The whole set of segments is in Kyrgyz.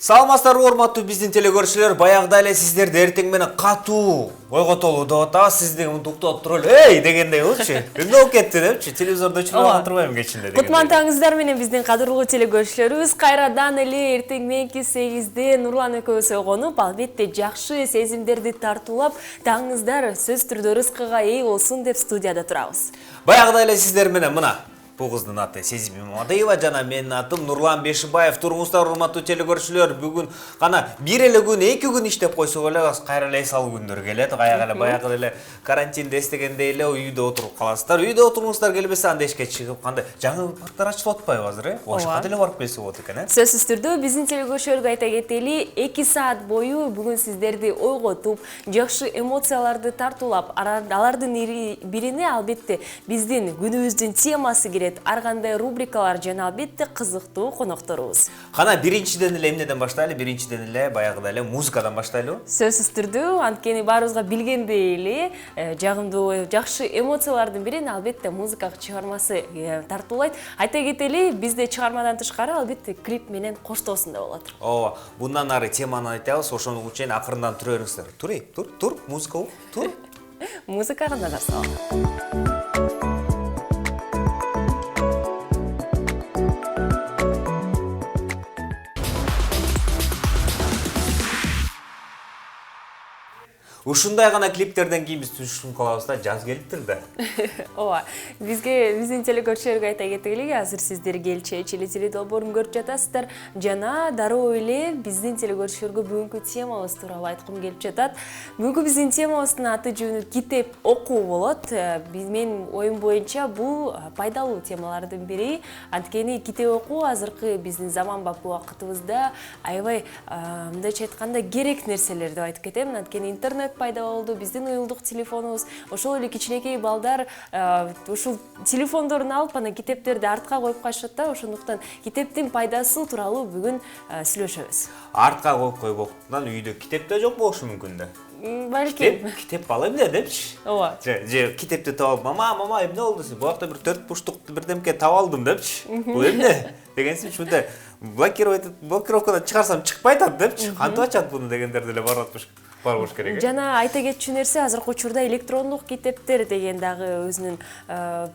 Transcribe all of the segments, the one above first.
Саламатсыздар, урматтуу биздин телекөрүүчүлөр, баягыда эле сиздерди эртең менен катуу ойго толуу деп атабыз. Сиздин уктап туруп эле эй дегендей болчу. Эмне болуп кетти депчи, телевизордо чыгып турбайбы кечинде деген. Кутман таңыңыздар менен биздин кадырлуу телекөрүүчүлөрүбүз кайрадан эле эртең мененки 8-де Нурлан экөөбүз ойгонуп, албетте жакшы сезимдерди тартуулап, таңыңыздар сөз түрдө рызкыга ээ болсун деп студияда турабыз. Баягыда эле сиздер менен мына бул кыздын аты Сезим Мамадыева жана менин атым Нурлан Бешибаев. Туруңуздар, урматтуу телекөрүүчүлөр. Бүгүн гана бир эле күн, 2 күн иштеп койсок эле кайра эле эс алуу күндөр келет. Каяк эле баягы эле карантинде эстегендей эле үйдө отуруп каласыздар. Үйдө отуруңуздар келбесе анда эшикке чыгып кандай жаңы парктар ачылып атпайбы азыр, Ошко деле барып келсе болот экен, Сөзсүз түрдө биздин телекөрүүчүлөргө айта кетели, 2 саат бою бүгүн сиздерди ойготуп, жакшы эмоцияларды тартуулап, алардын бирине албетте биздин күнүбүздүн темасы кирет. Ар кандай рубрикалар жана албетте кызыктуу конокторубуз. Кана биринчиден эле эмнеден баштайлы? Биринчиден эле баягыда эле музыкадан баштайлыбы? Сөзсүз түрдө, анткени баарыбызга билгендей эле жагымдуу, жакшы эмоциялардын бирин албетте музыкалык чыгармасы тартуулайт. Айта кетели, бизде чыгармадан тышкары албетте клип менен коштоосун да болот. Ооба, bundan ары теманы айтабыз, ошону үчүн акырындан тура бериңиздер. Тур, музыка тур. Музыкага назар салалы. Ушундай гана клиптерден кийин биз түшүн калабыз да, жаз келиптир да. Ооба, биздин телекөрүүчүлөргө айта кетели, азыр сиздер келчечили теледолбоорун көрүп жатасыздар жана дароо эле биздин телекөрүүчүлөргө бүгүнкү темабыз тууралуу айткым келип жатат. Бүгүнкү биздин темабыздын аты жөнү китеп окуу болот. Менин оюм боюнча бул пайдалуу темалардын бири. Анткени китеп окуу азыркы биздин заманбап убакытыбызда аябай мындайча айтканда керек нерселер деп айтып кетем. Анткени интернет пайда болду, биздин уюлдук телефонубуз, ошол эле кичинекей балдар ушул телефондорун алып, анан китептерди артка коюп калышат да, ошондуктан китептин пайдасы тууралуу бүгүн сүйлөшөбүз. Артка коюп койбоктуктан үйдө китеп да жок болушу мүмкүн да. Балким. Китеп бала эмне депчи? Ооба. Же китепти таап, мама эмне болду сен? Буякта бир 4 буштук бирдемке таап алдым депчи. Бул эмне? Дегенсиң ушундай блокировкадан чыгарсам чыкпай атат депчи. Кантип ачат буну дегендерди эле барбош керек. Жана айта кетчү нерсе, азыркы учурда электрондук китептер деген дагы өзүнүн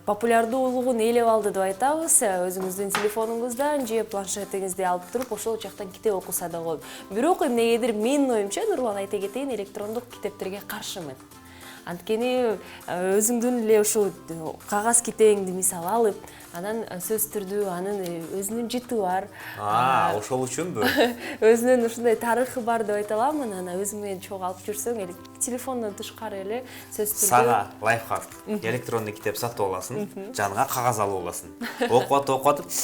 популярдуулугун ээлеп алды деп айтабыз. Өзүңүздүн телефонуңуздан же планшетиңизди алып туруп, ошол жактан китеп окуса да болот. Бирок эмнегедир менин оюмча, Нурлан, айта кетейин, электрондук китептерге каршымын. Анткени өзүңдүн эле ушул кагаз китебиңди мисалы алып, анан сөз түрдүү анын өзүнүн жыты бар. Ошол үчүнбү? Өзүнүн ушундай тарыхы бар деп айта аламын. Анан өзүң менен чогуу алып жүрсөң, телефондон тышкары эле сөз түрдүү. Сага лайфхак. Электрондук китеп сатып аласың, жаныңа кагаз алып аласың. Окуп атып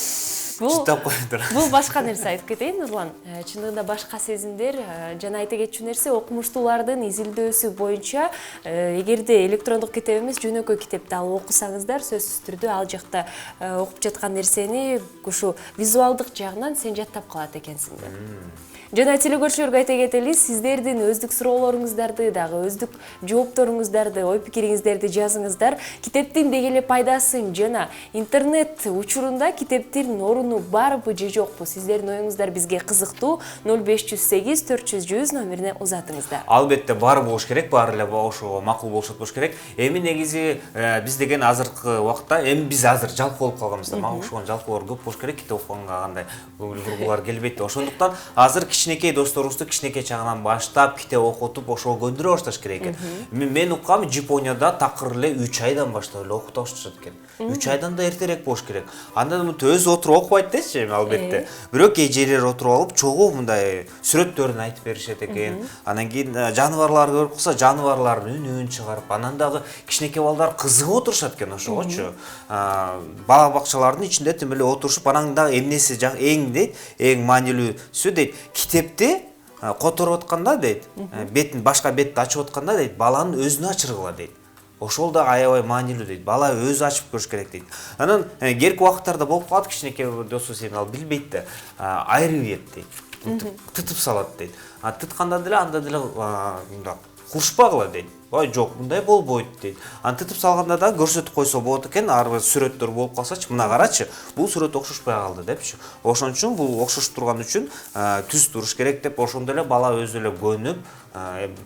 Бул башка нерсе, айтып кетейин, Нурлан. Чындыгында башка сезимдер жана айта кетчү нерсе, окумуштуулардын изилдөөсү боюнча, эгерде электрондук китеп эмес, жөнөкөй китепти алып окусаңыздар, сөзсүз түрдө ал жакта окуп жаткан нерсени ушу визуалдык жагынан сен жаттап калат экенсиң да. Жана телекөрүүчүлөргө айта кетели, сиздердин өздүк суроолоруңуздарды дагы, өздүк жоопторуңуздарды, ой пикириңиздерди жазыңыздар. Китептин деги эле пайдасын жана интернет учурунда китептин оруну барбы же жокпу? Сиздердин оюңуздар бизге кызыктуу. 0508 400 номерине узатыңыздар. Албетте бар болуш керек, баары эле ошого макул болушат болуш керек. Эми негизи биз деген азыркы убакта, биз азыр жалпы болуп калганбыз да. Мага ошого жалпылар көп болуш керек, китеп окуганга кандай ургулар келбейт. Ошондуктан азыр кичинекей досторубузду кичинекей чагынан баштап китеп окутуп, ошого көндүрө башташ керек экен. Мен уккам, Жапонияда такыр эле 3 айдан баштап эле окута башташат экен. 3 айдан да эртерээк болуш керек. Андан өзү отуруп окубайт дечи, албетте. Бирок кээ жерлер отуруп алып, чогуу мындай сүрөттөрүн айтып беришет экен. Анан кийин жаныбарларды көрүп калса, жаныбарлардын үнүн чыгарып, анан дагы кичинекей балдар кызыгып отурушат экен ошогочу. Бала бакчалардын ичинде тим эле отурушуп, анан дагы эмнеси эң маанилүүсү дейт, китепти которуп атканда дейт, башка бетти ачып атканда дейт, баланын өзүнө ачыргыла дейт. Ошол да аябай маанилүү дейт. Бала өзү ачып көрүш керек дейт. Анан керки убакыттарда болуп калат, кичинекей досу сен ал билбейт да. Айрып ийет дейт. Тытып салат дейт. Тытканда деле анда деле курушпагыла дейт. ой жок мындай болбойт дейт. Аны титип салганда да көрсөтүп койсо болот экен, ар бир сүрөттөр болуп калсачы, мына карачы, бул сүрөт окшошпой калды депчи. Ошон үчүн бул окшош турган үчүн түз туруш керек деп ошондой эле бала өзү эле көнүп,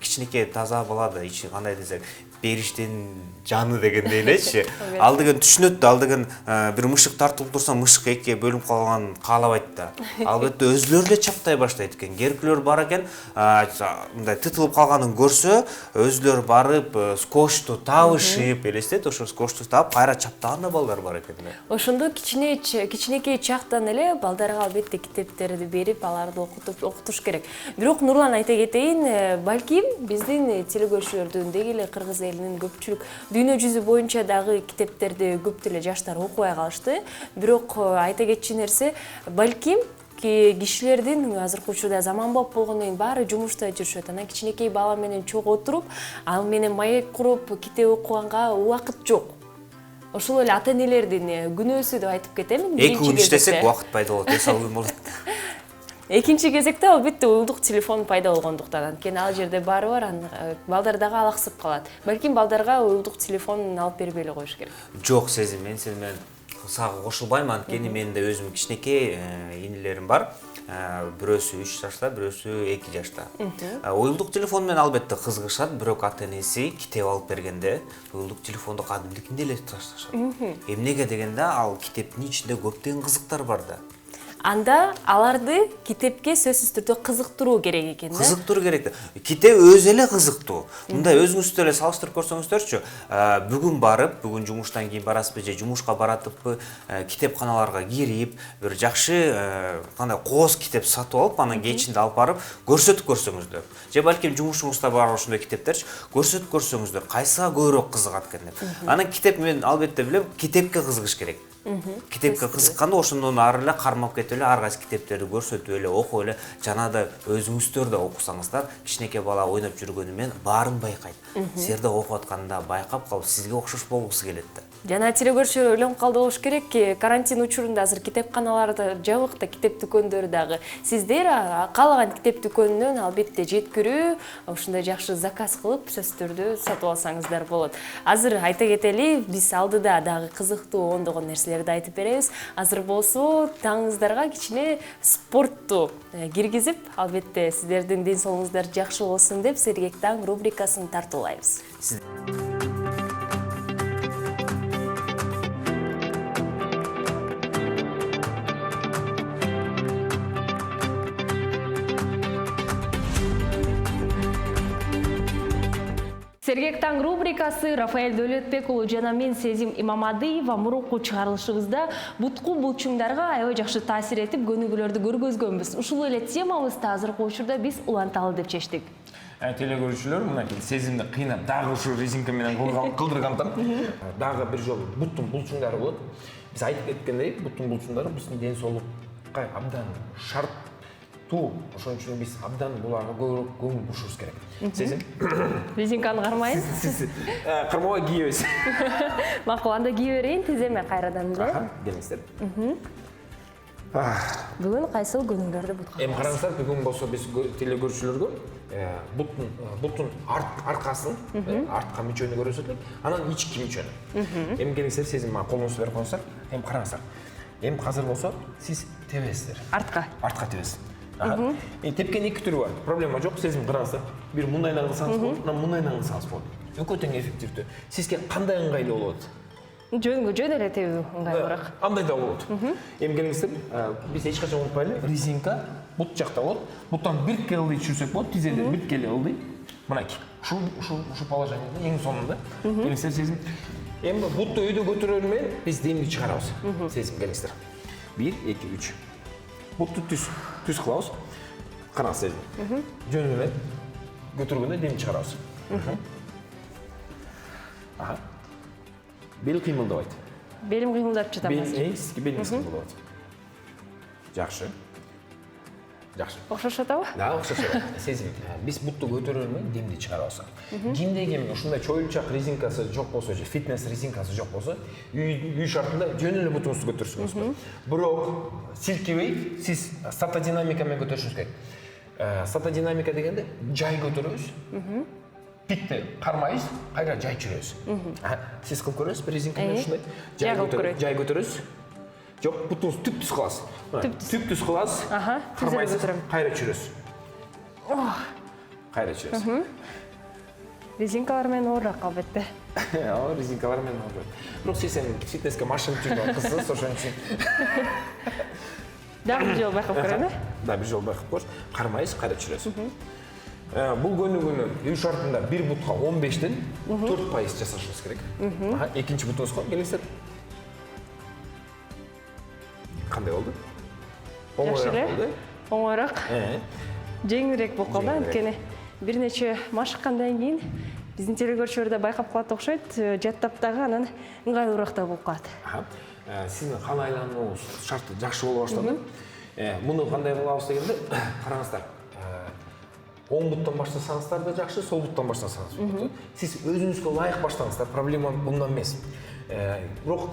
кичинекей таза бала да ичи кандай десек, бериштин жаны дегендей элечи. Ал деген түшүнөт да, ал деген бир мышык тартылып турса, мышык экиге бөлүнүп калганын каалабайт да. Албетте өзүлөрү эле чаптай баштайт экен. Керкүлөр бар экен, мындай тытылып калганын көрсө, өзүлөрү барып скотчту табышып, элестет, ошо скотчту таап кайра чаптаган да балдар бар экен да. Ошондо кичинекей чактан эле балдарга албетте китептерди берип, аларды окутуш керек. Бирок Нурлан айта кетейин, балким биздин телекөрүүчүлөрдүн деги эле кыргыз элинин көпчүлүк дүйнө жүзү боюнча дагы китептерди көп деле жаштар окубай калышты. Бирок айта кетчү нерсе, балким кишилердин азыркы учурда заманбап болгондон кийин баары жумушта жүрүшөт. Анан кичинекей бала менен чогуу отуруп, ал менен маек куруп, китеп окуганга убакыт жок. Ошол эле ата-энелердин күнөөсү деп айтып кетемин. Эки күн иштесек убакыт пайда болот, эс алган болот. Экинчи кезекте албетте уюлдук телефон пайда болгондуктан, анткени ал жерде баары бар, балдар дагы алаксып калат. Балким балдарга уюлдук телефон алып бербей эле коюш керек. Жок, Сезим, мен сени менен сага кошулбайм, анткени менин да өзүм кичинекей инилерим бар. Бирөөсү 3 жашта, бирөөсү 2 жашта. Уюлдук телефон менен албетте кызыгышат, бирок ата-энеси китеп алып бергенде уюлдук телефонду кадимдикинде эле ташташат. Эмнеге дегенде, ал китептин ичинде көптөгөн кызыктар бар да. Анда аларды китепке сөзсүз түрдө кызыктыруу керек экен да. Кызыктыруу керек да. Китеп өзү эле кызыктуу. Мындай өзүңүз эле салыштырып көрсөңүздөрчү, бүгүн жумуштан кийин барасызбы же жумушка баратыппы, китепканаларга кирип, бир жакшы кандай кооз китеп сатып алып, анан кечинде алып барып көрсөтүп көрсөңүздөр. Же балким жумушуңузда бар ошондой китептерчи, көрсөтүп көрсөңүздөр, кайсыга көбүрөөк кызыгат экен деп. Анан китеп мен албетте билем, китепке кызыгыш керек. Китепке кызыкканда ошондон ары эле кармап кетип эле ар кайсы китептерди көрсөтүп эле окуп эле жана да өзүңүздөр да окусаңыздар, кичинекей бала ойноп жүргөнү менен баарын байкайт. Силер да окуп атканда байкап калып, сизге окшош болгусу келет да. Жана телекөрүүчүлөр ойлонуп калды болуш керек, карантин учурунда азыр китепканаларда жабык да, китеп дүкөндөрү дагы. Сиздер каалаган китеп дүкөнүнөн албетте жеткирүү, ушундай жакшы заказ кылып, сөздөрдү сатып алсаңыздар болот. Азыр айта кетели, биз алдыда дагы кызыктуу ондогон нерселерди айтып беребиз. Азыр болсо таңыңыздарга кичине спортту киргизип, албетте сиздердин ден соолугуңуздар жакшы болсун деп Сергек таң рубрикасын тартуулайбыз. Сергек таң рубрикасы Рафаэль Дөөлөтбек уулу жана мен Сезим Имамадиева мурунку чыгарылышыбызда бутку булчуңдарга аябай жакшы таасир этип көнүгүүлөрдү көргөзгөнбүз. Ушул эле темабызды азыркы учурда биз уланталы деп чечтик. Телекөрүүчүлөр, мынакей Сезимди кыйнап дагы ушу резинка менен кылдыргантам. Дагы бир жолу буттун булчуңдары болот. Биз айтып кеткендей, буттун булчуңдары биздин ден соолукка абдан шарттуу. Ошон үчүн биз абдан буларга көбүрөөк көңүл бурушубуз керек. Сезим? Резинканы кармайын. Кармабай кийебиз. Макул, анда кие берейин, тиземе кайрадан эле. Келиңиздер. Бүгүн кайсыл күнүңөрдө бутка? Эми караңыздар, бүгүн болсо биз телекөрүүчүлөргө буттун аркасын, артка мүчөнү көрсөттүк, анан ички мүчөнү. Эми келиңиздер, Сезим мага колуңузду берип коюңуздар. Эми караңыздар. Эми азыр болсо сиз тебесиздер. Артка тебесиз. Тепкен эки түрү бар. Проблема жок, Сезим караңыздар. Бир мындайынан кылсаңыз болот, мына мындайынан кылсаңыз болот. Экөө тең эффективдүү. Сизге кандай ыңгайлуу болот? Жөн эле тебүү ыңгайлуураак. Андай да болот. Эми келиңиздер, биз эч качан унутпайлы, резинка бут жакта болот. Буттан бирке ылдый түшүрсөк болот, тизеде бирке эле ылдый. Мынакей. Ушу положенияда эң сонунда. Келиңиздер, Сезим. Эми бутту өйдө көтөрөр менен биз демди чыгарабыз. Сезим, келиңиздер. 1, 2, 3. Бутту түз кылабыз. Караңыз, Сезим. Жөн эле көтөргөндө демди чыгарабыз. Бел кыймылдабайт. Белим кыймылдап жатам. Сизге белиңиз кыймылдабайт. Жакшы. Окшош атабы? Да, окшош атат. Сезим, биз бутту көтөрөр менен демди чыгарабыз. Кимде ушундай чоюлчак резинкасы жок болсо же фитнес резинкасы жок болсо, үй шартында жөн эле бутуңузду көтөрүшүңүз мүмкүн. Бирок силкебей, сиз статодинамика менен көтөрүшүңүз керек. Статодинамика дегенде жай көтөрөбүз. Битті қармайыз, қайра жай жүресіз. Сіз қылып көресіз, резинкамен шындай. Жай көтересіз. Жоқ, бұтыңыз түп-түс қыласыз. Түп-түс қыласыз, қармайсыз, қайра жүресіз. Қайра жүресіз. Резинкалармен орырақ қалбетті. Резинкалармен орырақ. Бірақ сен фитнеске машинып жүрген қызсыз, сошын үшін. Дағы бір жол байқап көреді? Да, бір жол байқап көресіз. Қармайсыз, қайра жүресіз. Бұл күні үй шартында бір бұтқа 15-тен 4% жасашыңыз керек. Екінші бұтыңыз қой, келесіз. Қандай болды? Оңайрақ болды. Оңайрақ. Жеңілірек болып қалды, өйткені бірнеше машыққандан кейін біздің телекөршілерде байқап қалады оқшайды, жаттаптағы анан ыңғайлырақ та болып қалады. Сіздің қан айлану шарты жақсы болып баштады. Мұны қандай қылабыз дегенде, қараңыздар. Оң бұттан баштасаңыздар да жақсы, сол бұттан баштасаңыз. Сіз өзіңізге лайық баштаңыздар, проблема бұндан емес. Бірақ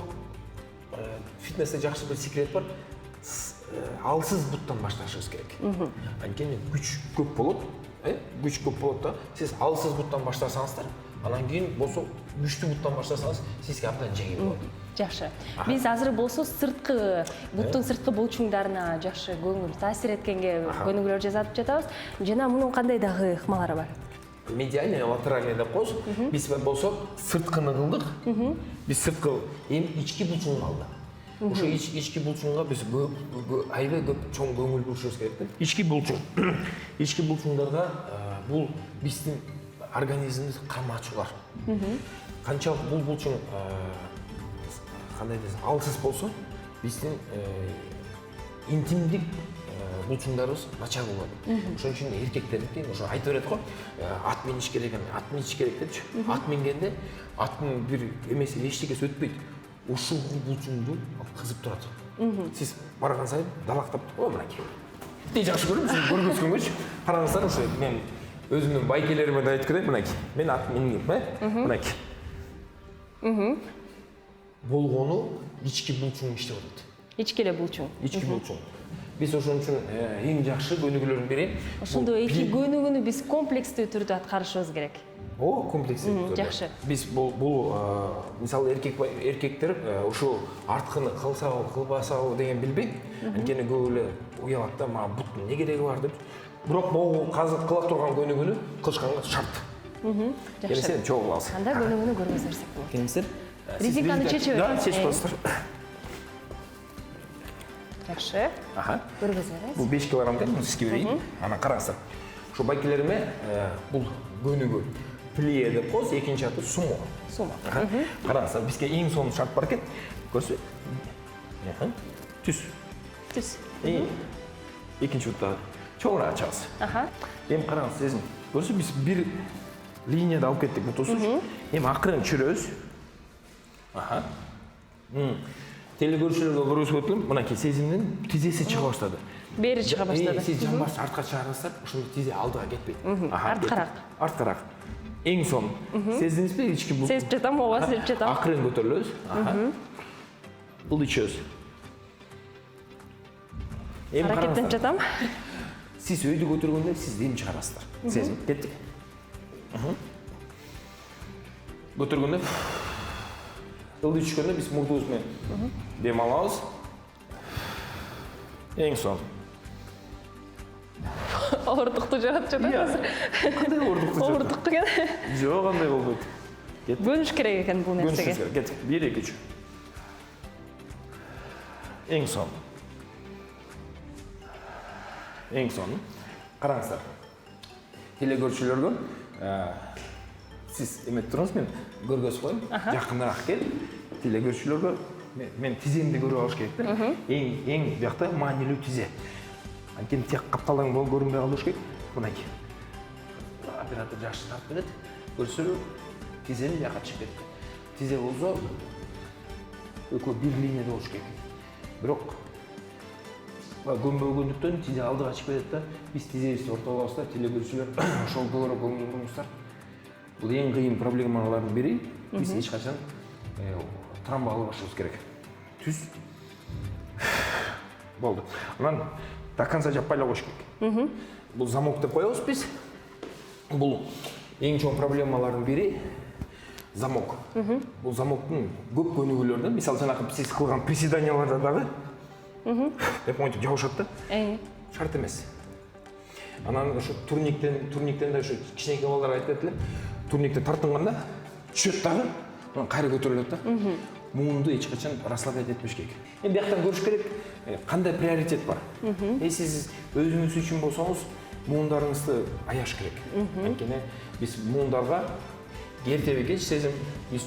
фитнесте жақсы бір секрет бар, алсыз бұттан башташыңыз керек. Өйткені күш көп болады, да, сіз алсыз бұттан баштасаңыздар, анан кейін болса күшті бұттан баштасаңыз, сізге абдан жеңіл болады. Жақсы. Біз азыр болса бұттың сыртқы бұлчыңдарына жақсы көңіл таасир еткенге көнігілер жазатып жатабыз. Жана мұның қандай дағы ықмалары бар? Медиальный, латеральный деп қойыз. Біз болса сыртқыны қылдық. Біз сыртқы ички бұлчың қалды. Ошо ички бұлчыңға біз айлы көп чоң көңіл бөлүшүбүз керек. Ички бұлчың. Ички бұлчыңдарда бұл біздің организмді камачулар. Қаншалық бұл бұлчың қандай десін, алсыз болса, біздің интимдік бұлчыңдарымыз начар болады. Ошон үшін еркектердікі, ошо айтып береді ғой, ат миниш керек депші. Ат мингенде, аттың бір емесі ештеңесі өтпейді. Ошо бұлчыңды қызып тұрады. Сіз барған сайын далақтап қой, мынакей. Дей жақсы көремін, сіз көргізген көш. Қараңыздар, ошо мен өзімнің байкелеріме де айтып кетейін, мынакей. Мен ат мингем, мынакей. Болғаны ички бұлчың іштеп отады. Ичкеле бұлчың? Ички бұлчың. Біз ошон үшін ең жақсы көнігілерін берейін. Ошондо эки көнүгүнү биз комплекстүү түрдө аткарышыбыз керек. О, комплекстүү түрдө. Жакшы. Биз бул мисалы эркектер ушул арткыны кылсабы, кылбасабы деген билбейт. Анткени көп эле уялат да, мага буттун не кереги бар деп. Бирок могу казыр кыла турган көнүгүнү кылышканга шарт. Жакшы. Келесем чогуу аласыз. Анда көнүгүнү көргөзөрсөк болот. Келесиңер? Резинканы чечип Да, чечип коесуздар. Жакшы. Көргөзөрөз. Бул 5 килограмм деп, муну сизге берейин. Ана караңыздар. Ошо байкелериме бул көнүгү плие деп коебуз, экинчи аты сумо. Сумо. Караңыздар, бизге эң сонун шарт бар экен. Көрсөй. Түз. Түз. Экинчи бутта чоңураак ачабыз. Эми караңыз, сезин. Көрсөй, биз бир линияда алып кеттик бутусу. Эми акырын чүрөбүз. Телекөрүүчүлөргө көрсөтүп өтүлүм, мынакей сезимдин тизеси чыга баштады. Бери чыга баштады. Сиз жамбаш артка чыгарсаңыздар, ошондо тизе алдыга кетпейт. Арткараак. Арткараак. Эң сон. Сездиңизби ички бул? Сезип жатам, ооба, сезип жатам. Акырын көтөрүлөбүз. Бул ичөбүз. Эми Аракеттенип жатам. Сиз өйдү көтөргөндө сиз дем чыгарасыздар. Сезим, кеттик. Көтөргөндө ылдый түшкөндө биз мурдубуз менен дем алабыз. Эң сон. Оордукту жаратып жатат. Кандай оордукту жаратат? Оордук деген. Жок, андай болбойт. Бөлүш керек экен бул нерсеге. Кеттик. 1 2 3. Эң сон. Эң сон. Караңыздар. Телекөрүүчүлөргө сиз эмет туруңуз, мен көргөзүп коеюн. Жакыныраак кел. Телекөрүүчүлөргө мен тиземди көрүп алыш керек да. Эң биякта маанилүү тизе. Анткени тек капталдаң болуп көрүнбөй калыш керек. Мынакей. Оператор жакшы тартып берет. Көрсөлү тизени бияка чыгып кетти. Тизе болсо экөө бир линияда болуш керек. Бирок көмбөгөндүктөн тизе алдыга чыгып кетет да. Биз тизебизди ортолобуз да, телекөрүүчүлөр ошол көбүрөөк көңүл буруңуздар. Бул эң кыйын проблемалардын бири. Биз эч качан травма албашыбыз керек. Түз. Болду. Анан до конца жаппай эле коюш керек. Бул замок деп коебуз биз. Бул Эң чоң проблемалардын бири замок. Бул замоктун көп көнүгүүлөрдө, мисалы жанагы сиз кылган приседанияларда дагы деп монтип жабышат да. Шарт эмес. Анан ошо турниктен да ошо кичинекей балдар айтат эле, турникте тартынганда түшөт дагы, анан кайра көтөрүлөт да. Муунду эч качан расслаблять этпеш керек. Эми бияктан көрүш керек, кандай приоритет бар. Сиз өзүңүз үчүн болсоңуз, муундарыңызды аяш керек. Анткени биз муундарга эртеби кеч сезим биз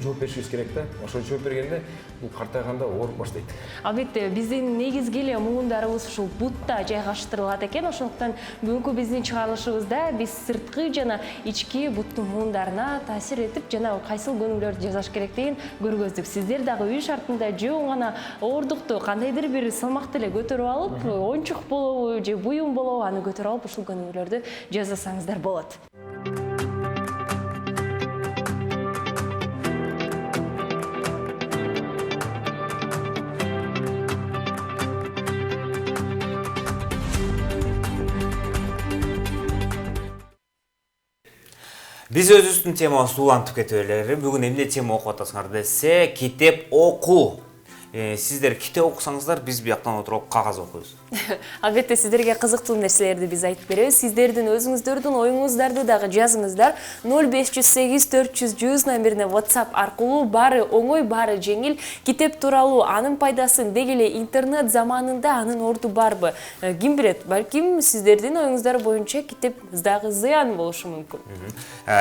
жооп беришибиз керек да. Ошо жооп бергенде бул картайганда ооруп баштайт. Албетте, биздин негизги эле муундарыбыз ушул бутта жайгаштырылат экен. Ошондуктан бүгүнкү биздин чыгарылышыбызда биз сырткы жана ички буттун муундарына таасир этип, жана кайсыл көнүгүүлөрдү жасаш керектигин көргөздүк. Сиздер дагы үй шартында жөн гана оордукту кандайдыр бир салмакты эле көтөрүп алып, оюнчук болобу же буюм болобу аны көтөрүп алып ушул көнүгүүлөрдү жасасаңыздар болот. Биз өзүбүздүн темабыбыз улантып кетип эле. Бүгүн эмне тема окуп атасыңар десе, китеп окуу. Сиздер китеп окусаңыздар, биз бияктан отуруп кагаз окуйбуз. Албетте, сиздерге кызыктуу нерселерди биз айтып беребиз. Сиздердин өзүңүздөрдүн оюңуздарды дагы жазыңыздар. 0508 400 100 номерине WhatsApp аркылуу баары оңой, баары жеңил. Китеп тууралуу, анын пайдасын, деги эле интернет заманында анын орду барбы? Ким билет, балким сиздердин оюңуздар боюнча китеп дагы зыян болушу мүмкүн.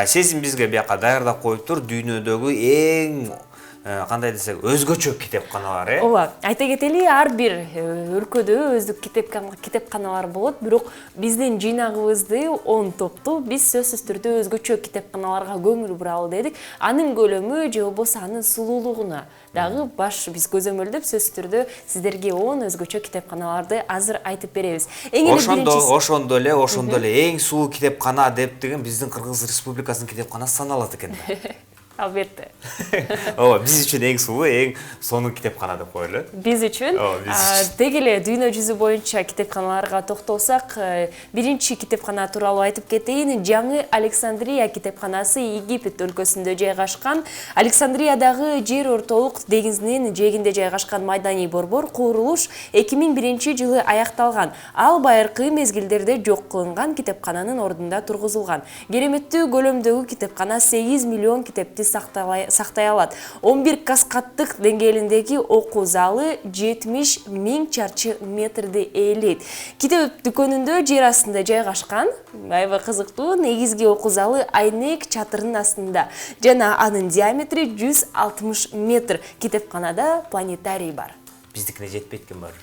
Сезим бизге бияка даярдап коюптур, дүйнөдөгү эң кандай десек, өзгөчө китепканалар, Ооба, айта кетели, ар бир өлкөдө өздүк китепканалар болот, бирок биздин жыйнагыбызды 10 топту биз сөзсүз түрдө өзгөчө китепканаларга көңүл буралы дедик. Анын көлөмү же болбосо анын сулуулугуна дагы баш биз көзөмөлдөп сөзсүз түрдө сиздерге 10 өзгөчө китепканаларды азыр айтып беребиз. Ошондо эле эң сулуу китепкана деп деген биздин Кыргыз Республикасынын китепканасы саналат экен да. Албетте. Ооба, биз үчүн эң сулуу, эң сонун китепкана деп коелу. Биз үчүн деги эле дүйнө жүзү боюнча китепканаларга токтолсак, биринчи китепкана тууралуу айтып кетейин. Жаңы Александрия китепканасы Египет өлкөсүндө жайгашкан. Александриядагы жер ортолук деңизинин жээгинде жайгашкан майданий борбор курулуш 2001 жылы аякталган. Ал байыркы мезгилдерде жок кылынган китепкананын ордунда тургузулган. Кереметтүү көлөмдөгү китепкана 8 миллион китепти сактай алат. 11 каскаддык деңгээлиндеги окуу залы 70 000 чарчы метрди ээлейт. Китеп дүкөнүндө жер астында жайгашкан, аябай кызыктуу, негизги окуу залы айнек чатырынын астында жана анын диаметри 160 метр. Китепканада планетарий бар. Биздикине жетпейт экен баары.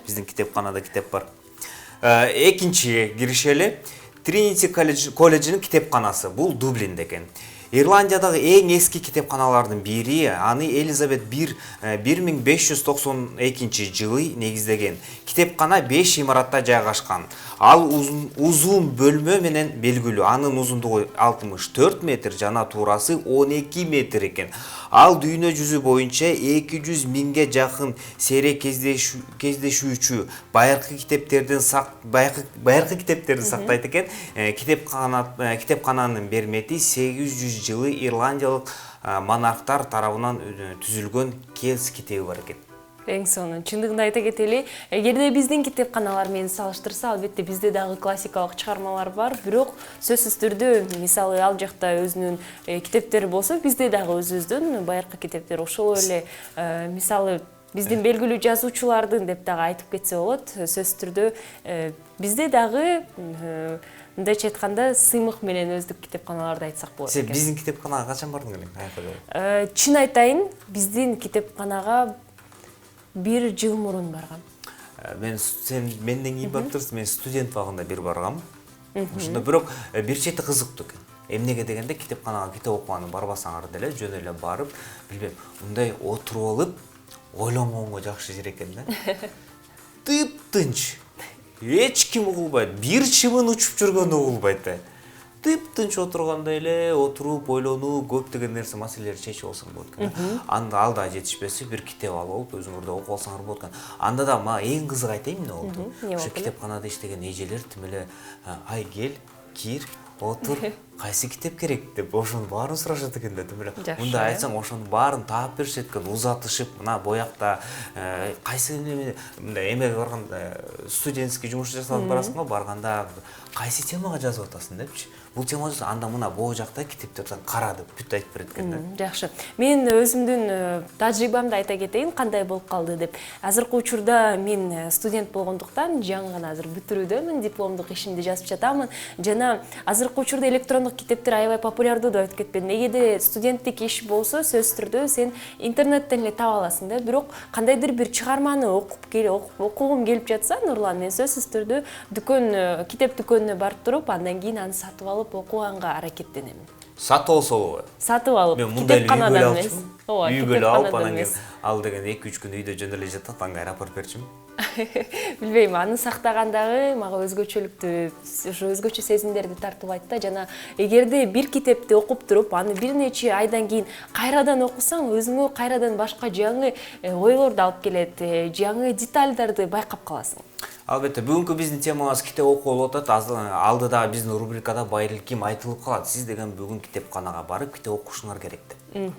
Биздин китепканада китеп бар. Экинчи киришели. Тринити колледжинин китепканасы. Бул Дублинде экен. Ирландиядагы эң эски китепканалардын бири, аны Элизабет 1592 жылы негиздеген. Китепкана 5 имаратта жайгашкан. Ал узун бөлмө менен белгилүү. Анын узундугу 64 метр, жана туурасы 12 метр экен. Ал дүйнө жүзү боюнча 200 миңге жакын сейрек кездешүүчү байыркы китептердин сактайт экен. Китепкананын бермети 800 жылы ирландиялык монархтар тарабынан түзүлгөн Келс китеби бар экен. Эң сонун. Чындыгында айта кетели, эгерде биздин китепканалар менен салыштырса, албетте бизде дагы классикалык чыгармалар бар, бирок сөзсүз түрдө, мисалы ал жакта өзүнүн китептери болсо, бизде дагы өзүбүздүн байыркы китептер ошол эле, мисалы биздин белгилүү жазуучулардын деп дагы айтып кетсе болот. Сөзсүз түрдө бизде дагы мындайча айтканда сыймык менен өздүк китепканаларды айтсак болот экен. Сен биздин китепканага качан бардың элең? Чын айтайын, биздин китепканага 1 жыл мурун баргам. Сен менден кийин барып турсуң, мен студент багында бир баргам. Ошондо бирок бир чети кызыктуу экен. Эмнеге дегенде китепканага китеп окуганы барбасаңар деле жөн эле барып, билбейм, мындай отуруп алып, ойлонгонго жакшы жер экен да. Тып-тынч. Эч ким угулбайт. Бир чыбын учуп жүргөндө угулбайт да. Тып-тынч отурганда эле отуруп ойлонуу, көптөгөн нерсе маселелерди чечип алсаң болот экен. Анда ал да жетишпесе бир китеп алып өзүңөр да окуп алсаңар болот экен. Анда да мага эң кызык айтайын эмне болду? Ошо китепканада иштеген эжелер тим эле Айгел, кир, отур кайсы китеп керек деп ошонун баарын сурашат экен да. Жакшы. Мындай айтсаң ошонун баарын таап беришет экен, узатышып, мына боякта кайсы мындай эмеге барганда студентский жумуш жасалып барасың го, барганда кайсы темага жазып атасың депчи. Бул тема анда мына боо жакта китепти кара деп бүт айтып берет экен да. Жакшы. Мен өзүмдүн тажрыйбамды айта кетейин, кандай болуп калды деп. Азыркы учурда мен студент болгондуктан жаңы гана азыр бүтүрүүдөмүн, дипломдук ишимди жазып жатамын. Жана азыркы учурда электрондук китептер аябай популярдуу деп айтып кетпедим. Эгерде студенттик иш болсо, сөзсүз түрдө сен интернеттен эле таба аласың да. Бирок кандайдыр бир чыгарманы окугум келип жатса, Нурлан, мен сөзсүз түрдө дүкөн, китеп дүкөнүнө барып туруп, андан кийин аны сатып алып окуганга аракеттенемин. Сатып алса болобу? Сатып алып, Мен мындай китепканадан эмес. үйгө эле алып, анан кийин ал деген 2-3 күн үйдө жөн эле жатат, ага аэропорт берчимби? Билбейм, аны сактагандагы мага өзгөчөлүктү, ошо өзгөчө сезимдерди тартуулайт да. Жана эгерде бир китепти окуп туруп, аны бир нече айдан кийин кайрадан окусаң, өзүңө кайрадан башка жаңы ойлорду алып келет, жаңы детальдарды байкап каласың. Албетте, бүгүнкү биздин темабыз китеп окуу болуп атат. Алдыда биздин рубрикада байырким айтылып калат. Сиз деген бүгүн китепканага барып китеп окушуңар керек деп.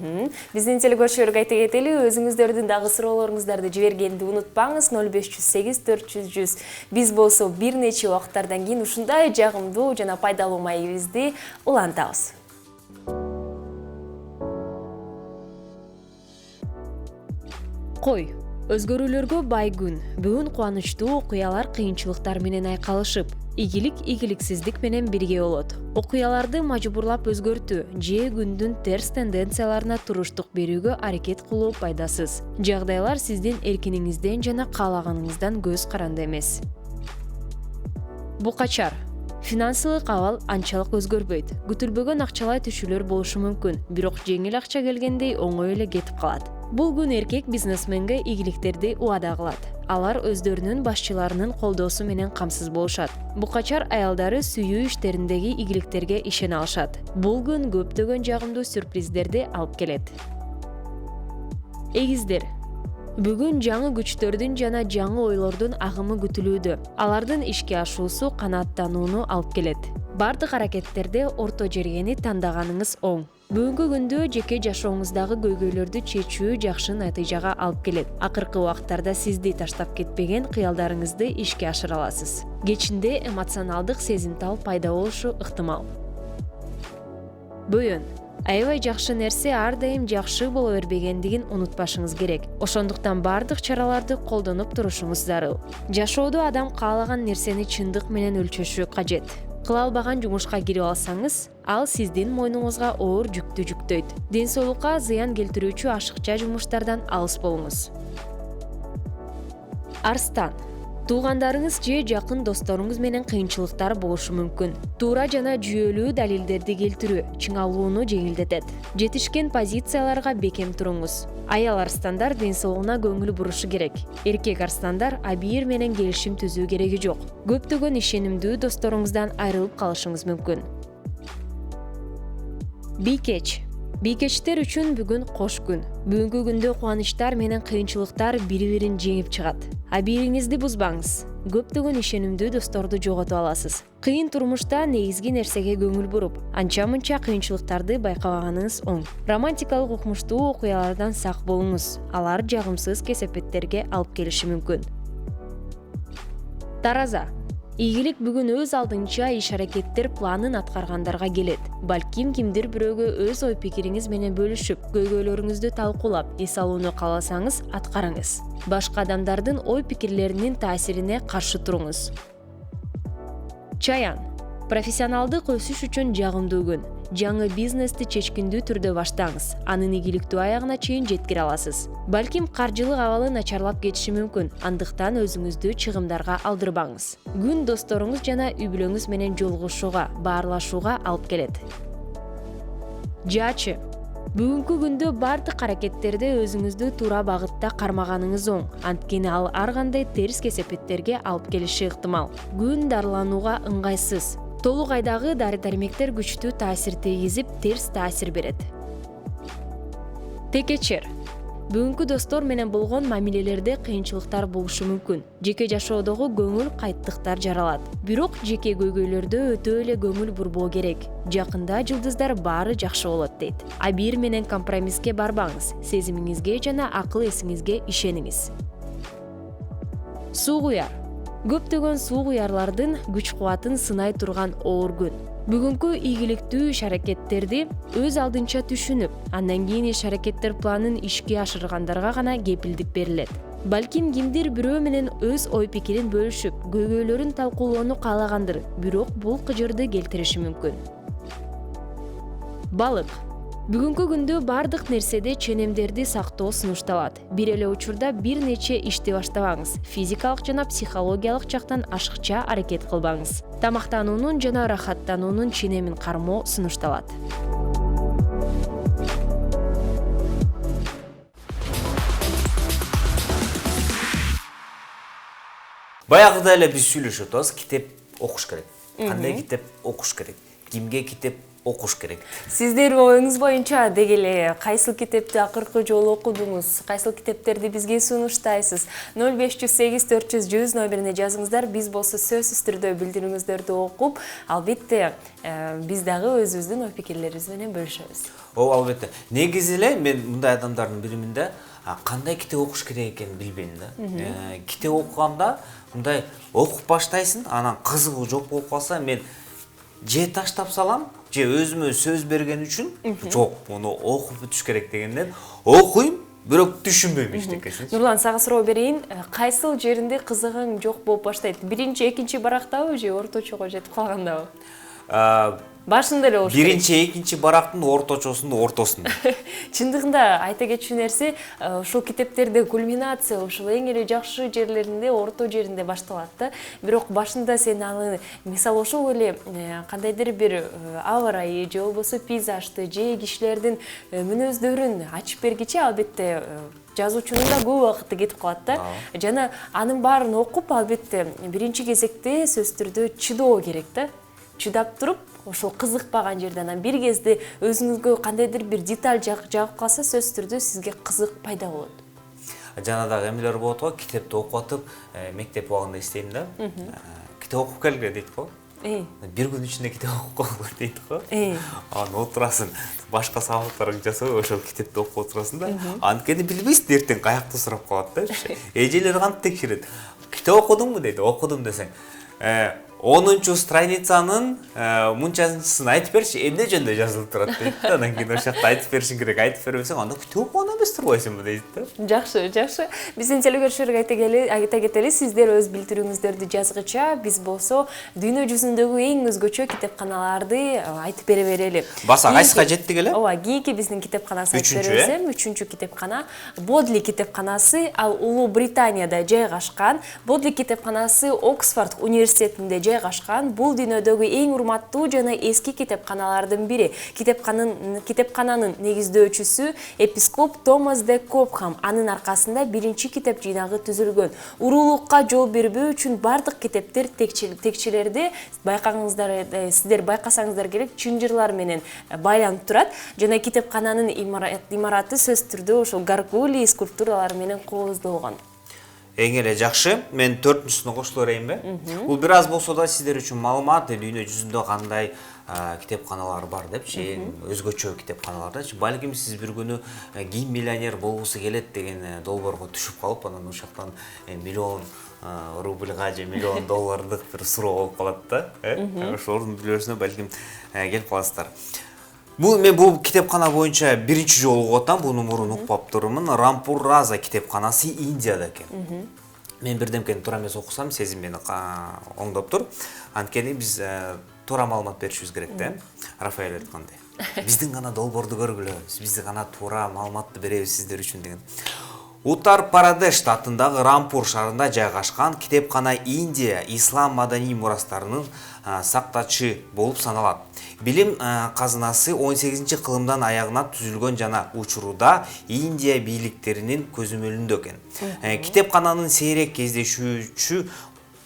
Биздин телекөрүүчүлөргө айта кетели, өзүңүздөрдүн дагы суроолоруңуздарды жибергенди унутпаңыз. 0508 400 100. Биз болсо бир нече убакыттардан кийин ушундай жагымдуу жана пайдалуу маегибизди улантабыз. Кой, өзгөрүүлөргө бай күн. Бүгүн кубанычтуу окуялар кыйынчылыктар менен айкалышып, игиликсиздик менен бирге болот. Окуяларды мажбурлап өзгөртүү же күндүн терс тенденцияларына туруштук берүүгө аракет кылуу пайдасыз. Жагдайлар сиздин эркиниңизден жана каалаганыңыздан көз каранды эмес. Букачар. Финансылык абал анчалык өзгөрбөйт. Күтүлбөгөн акчалай түшүүлөр болушу мүмкүн, бирок жеңил акча келгендей оңой эле кетип калат. Бул күн эркек бизнесменге ийгиликтерди убада кылат. Алар өздөрүнүн башчыларынын колдоосу менен камсыз болушат. Букачар аялдары сүйүү иштериндеги ийгиликтерге ишене алышат. Бул күн көптөгөн жагымдуу сюрприздерди алып келет. Эгиздер. Бүгүн жаңы күчтөрдүн жана жаңы ойлордун агымы күтүлүүдө. Алардын ишке ашуусу канааттанууну алып келет. Бардык аракеттерде орто жергени тандаганыңыз оң. Бүгүнкү күндө жеке жашооңуздагы көйгөйлөрдү чечүү жакшы натыйжага алып келет. Акыркы убакыттарда сизди таштап кетпеген кыялдарыңызды ишке ашыра аласыз. Кечинде эмоционалдык сезимтал пайда болушу ыктымал. Бөйөн. Аябай жакшы нерсе ар дайым жакшы боло бербегендигин унутпашыңыз керек. Ошондуктан бардык чараларды колдонуп турушуңуз зарыл. Жашоодо адам каалаган нерсени чындык менен өлчөшү кажет. Кыла албаган жумушка кирип алсаңыз, ал сиздин мойнуңузга оор жүктү жүктөйт. Ден соолукка зыян келтирүүчү ашыкча жумуштардан алыс болуңуз. Арстан. Туугандарыңыз же жакын досторуңуз менен кыйынчылыктар болушу мүмкүн. Туура жана жүйөлүү далилдерди келтирүү чыңалууну жеңилдетет. Жетишкен позицияларга бекем туруңуз. Аял арстандар ден соолугуна көңүл бурушу керек. Эркек арстандар абийир менен келишим түзүү кереги жок. Көптөгөн ишенимдүү досторуңуздан айрылып калышыңыз мүмкүн. Бийкеч. Бийкечтер үчүн бүгүн кош күн. Бүгүнкү күндө кубанычтар менен кыйынчылыктар бири-бирин жеңип чыгат. Абийириңизди бузбаңыз. Көптөгөн ишенимдүү досторду жоготуп аласыз. Кыйын турмушта негизги нерсеге көңүл буруп, анча-мынча кыйынчылыктарды байкабаганыңыз оң. Романтикалык укмуштуу окуялардан сак болуңуз. Алар жагымсыз кесепеттерге алып келиши мүмкүн. Тараза. Ийгилик бүгүн өз алдынча иш-аракеттер планын аткаргандарга келет. Балким кимдир бирөөгө өз ой-пикириңиз менен бөлүшүп, көйгөйлөрүңүздү талкуулап, эс алууну кааласаңыз, аткарыңыз. Башка адамдардын ой-пикирлеринин таасирине каршы туруңуз. Чаян. Профессионалдык өсүш үчүн жагымдуу күн. Жаңы бизнести чечкиндүү түрдө баштаңыз. Анын ийгиликтүү аягына чейин жеткире аласыз. Балким каржылык абалы начарлап кетиши мүмкүн. Андыктан өзүңүздү чыгымдарга алдырбаңыз. Күн досторуңуз жана үй бүлөңүз менен жолугушууга, баарлашууга алып келет. Жаачы. Бүгүнкү күндө бардык аракеттерде өзүңүздү туура багытта кармаганыңыз оң. Анткени ал ар кандай терс кесепеттерге алып келиши ыктымал. Күн дарыланууга ыңгайсыз. Толук айдагы дары-дармектер күчтүү таасир тийгизип, терс таасир берет. Текечер. Бүгүнкү достор менен болгон мамилелерде кыйынчылыктар болушу мүмкүн. Жеке жашоодогу көңүл кайттыктар жаралат. Бирок жеке көйгөйлөрдө өтө эле көңүл бурбоо керек. Жакында жылдыздар баары жакшы болот дейт. Абийир менен компромисске барбаңыз. Сезимиңизге жана акыл эсиңизге ишениңиз. Суу куяр. Көптөгөн суу куярлардын күч кубатын сынай турган оор күн. Бүгүнкү ийгиликтүү иш аракеттерди өз алдынча түшүнүп, андан кийин иш аракеттер планын ишке ашыргандарга гана кепилдик берилет. Балким кимдир бирөө менен өз ой пикирин бөлүшүп, көйгөйлөрүн талкуулоону каалагандыр, бирок бул кыжырды келтириши мүмкүн. Балык. Бүгүнкү күндө бардык нерседе ченемдерди сактоо сунушталат. Бир эле учурда бир нече ишти баштабаңыз. Физикалык жана психологиялык жактан ашыкча аракет кылбаңыз. Тамактануунун жана рахаттануунун ченемин кармоо сунушталат. Баягыда эле биз сүйлөшүп атабыз, китеп окуш керек. Кандай китеп окуш керек? Кимге китеп окуш керек? Сиздер оюңуз боюнча деги эле кайсыл китепти акыркы жолу окудуңуз? Кайсыл китептерди бизге сунуштайсыз? 0508 400 100 номерине жазыңыздар. Биз болсо сөзсүз түрдө билдирүүңүздөрдү окуп, албетте биз дагы өзүбүздүн ой пикирлерибиз менен бөлүшөбүз. Ооба, албетте. Негизи эле мен мындай адамдардын бириминде кандай китеп окуш керек экенин билбейм да. Китеп окуганда мындай окуп баштайсың, анан кызыгуу жок болуп калса, мен же таштап салам, же өзүмө сөз берген үчүн жок, муну окуп бүтүш керек дегенден окуйм, бирок түшүнбөйм эчтекесин. Нурлан, сага суроо берейин. Кайсыл жеринде кызыгың жок болуп баштайт? Биринчи, экинчи барактабы же орточого жетип калгандабы? Башында эле болуш керек. Биринчи, экинчи барактын орточосунда, ортосунда. Чындыгында айта кетчү нерсе, ушул китептерде кульминация ушул эң эле жакшы жерлеринде, орто жеринде башталат да. Бирок башында сен аны, мисалы ошол эле кандайдыр бир аба ырайы же болбосо пейзажды, же кишилердин мүнөздөрүн ачып бергиче албетте жазуучунун да көп убакыты кетип калат да. Жана анын баарын окуп, албетте биринчи кезекте сөзсүз түрдө чыдоо керек да. Чыдап туруп, ошол кызыкпаган жерден анан бир кезде өзүңүзгө кандайдыр бир деталь жагып калса, сөзсүз түрдө сизге кызык пайда болот. Жана дагы эмелер болот го, китепти окуп атып, мектеп убагында эстейм да. Китеп окуп келгиле дейт го. Бир күн ичинде китеп окуп калгыла дейт го. Анан отурасың, башка сабактарыңды жасабай ошол китепти окуп отурасың да. Анткени билбейсиң эртең каякта сурап калат да. Эжелер кантип текшерет? Китеп окудуңбу дейт. Окудум десең. 10-чу страницанын мынчасынчысын айтып берчи, эмне жөнүндө жазылып турат дейт да. Анан кийин ошол жакта айтып беришиң керек. Айтып бербесең, анда китеп окуган эмес турбайсыңбы дейт да. Жакшы, жакшы. Биздин телекөрүүчүлөргө айта кетели, сиздер өз билдирүүңүздөрдү жазгыча, биз болсо дүйнө жүзүндөгү эң өзгөчө китепканаларды айтып бере берели. Баса кайсыга жеттик эле? Ооба, кийинки биздин китепканасы айтып берсем, 3-чү китепкана Бодли китепканасы, ал Улуу Британияда жайгашкан. Бодли китепканасы Оксфорд университетинде жайгашкан. Бул дүйнөдөгү эң урматтуу жана эски китепканалардын бири. Китепкананын негиздөөчүсү епископ Томас де Копхам. Анын аркасында биринчи китеп жыйнагы түзүлгөн. Уруулукка жол бербөө үчүн бардык китептер текчелерде сиздер байкасаңыздар керек, чынжырлар менен байланып турат. Жана китепкананын имараты сөзсүз түрдө ошол Гаргулий скульптуралары менен кооздолгон. Эң эле жакшы. Мен 4-сүнө кошуло берейинби? Бул бир аз болсо да сиздер үчүн маалымат, дүйнө жүзүндө кандай китепканалар бар депчи, өзгөчө китепканаларда. Балким сиз бир күнү ким миллионер болгусу келет деген долбоорго түшүп калып, анан ошоктон миллион рубльга же миллион доллардык бир суроо болуп калат да. Ошолордун билүүсүнө балким келип каласыздар. Мен бул китепкана боюнча биринчи жолу угуп атам, буну мурун укпап турмун. Рампур Раза китепканасы Индияда экен. Мен бирдемкени туура эмес окусам, сезим мени оңдоп тур. Анткени биз туура маалымат беришибиз керек да. Рафаэль айткандай. Биздин гана долбоорду көргүлө, биз гана туура маалыматты беребиз сиздер үчүн деген. Уттар Прадеш штатындагы Рампур шаарында жайгашкан китепкана Индия ислам маданий мурастарынын сактачы болуп саналат. Билим казынасы 18-кылымдан аягына түзүлгөн жана учурда Индия бийликтеринин көзөмөлүндө экен. Китепкананын сейрек кездешүүчү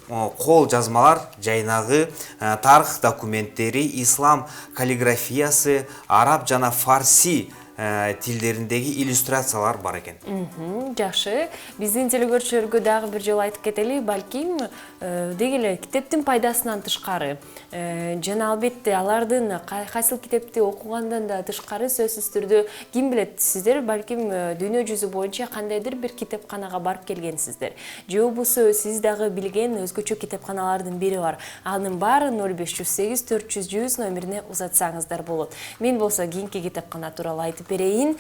кол жазмалар жайнагы, тарых документтери, ислам каллиграфиясы, араб жана фарси тилдериндеги иллюстрациялар бар экен. Жакшы. Биздин телекөрүүчүлөргө дагы бир жолу айтып кетели, балким деги эле китептин пайдасынан тышкары жана албетте алардын кайсыл китепти окугандан да тышкары сөзсүз түрдө ким билет, сиздер балким дүйнө жүзү боюнча кандайдыр бир китепканага барып келгенсиздер. Же болбосо сиз дагы билген өзгөчө китепканалардын бири бар. Анын баары 0508 400 100 номерине узатсаңыздар болот. Мен болсо кийинки китепкана тууралуу айтып берейин.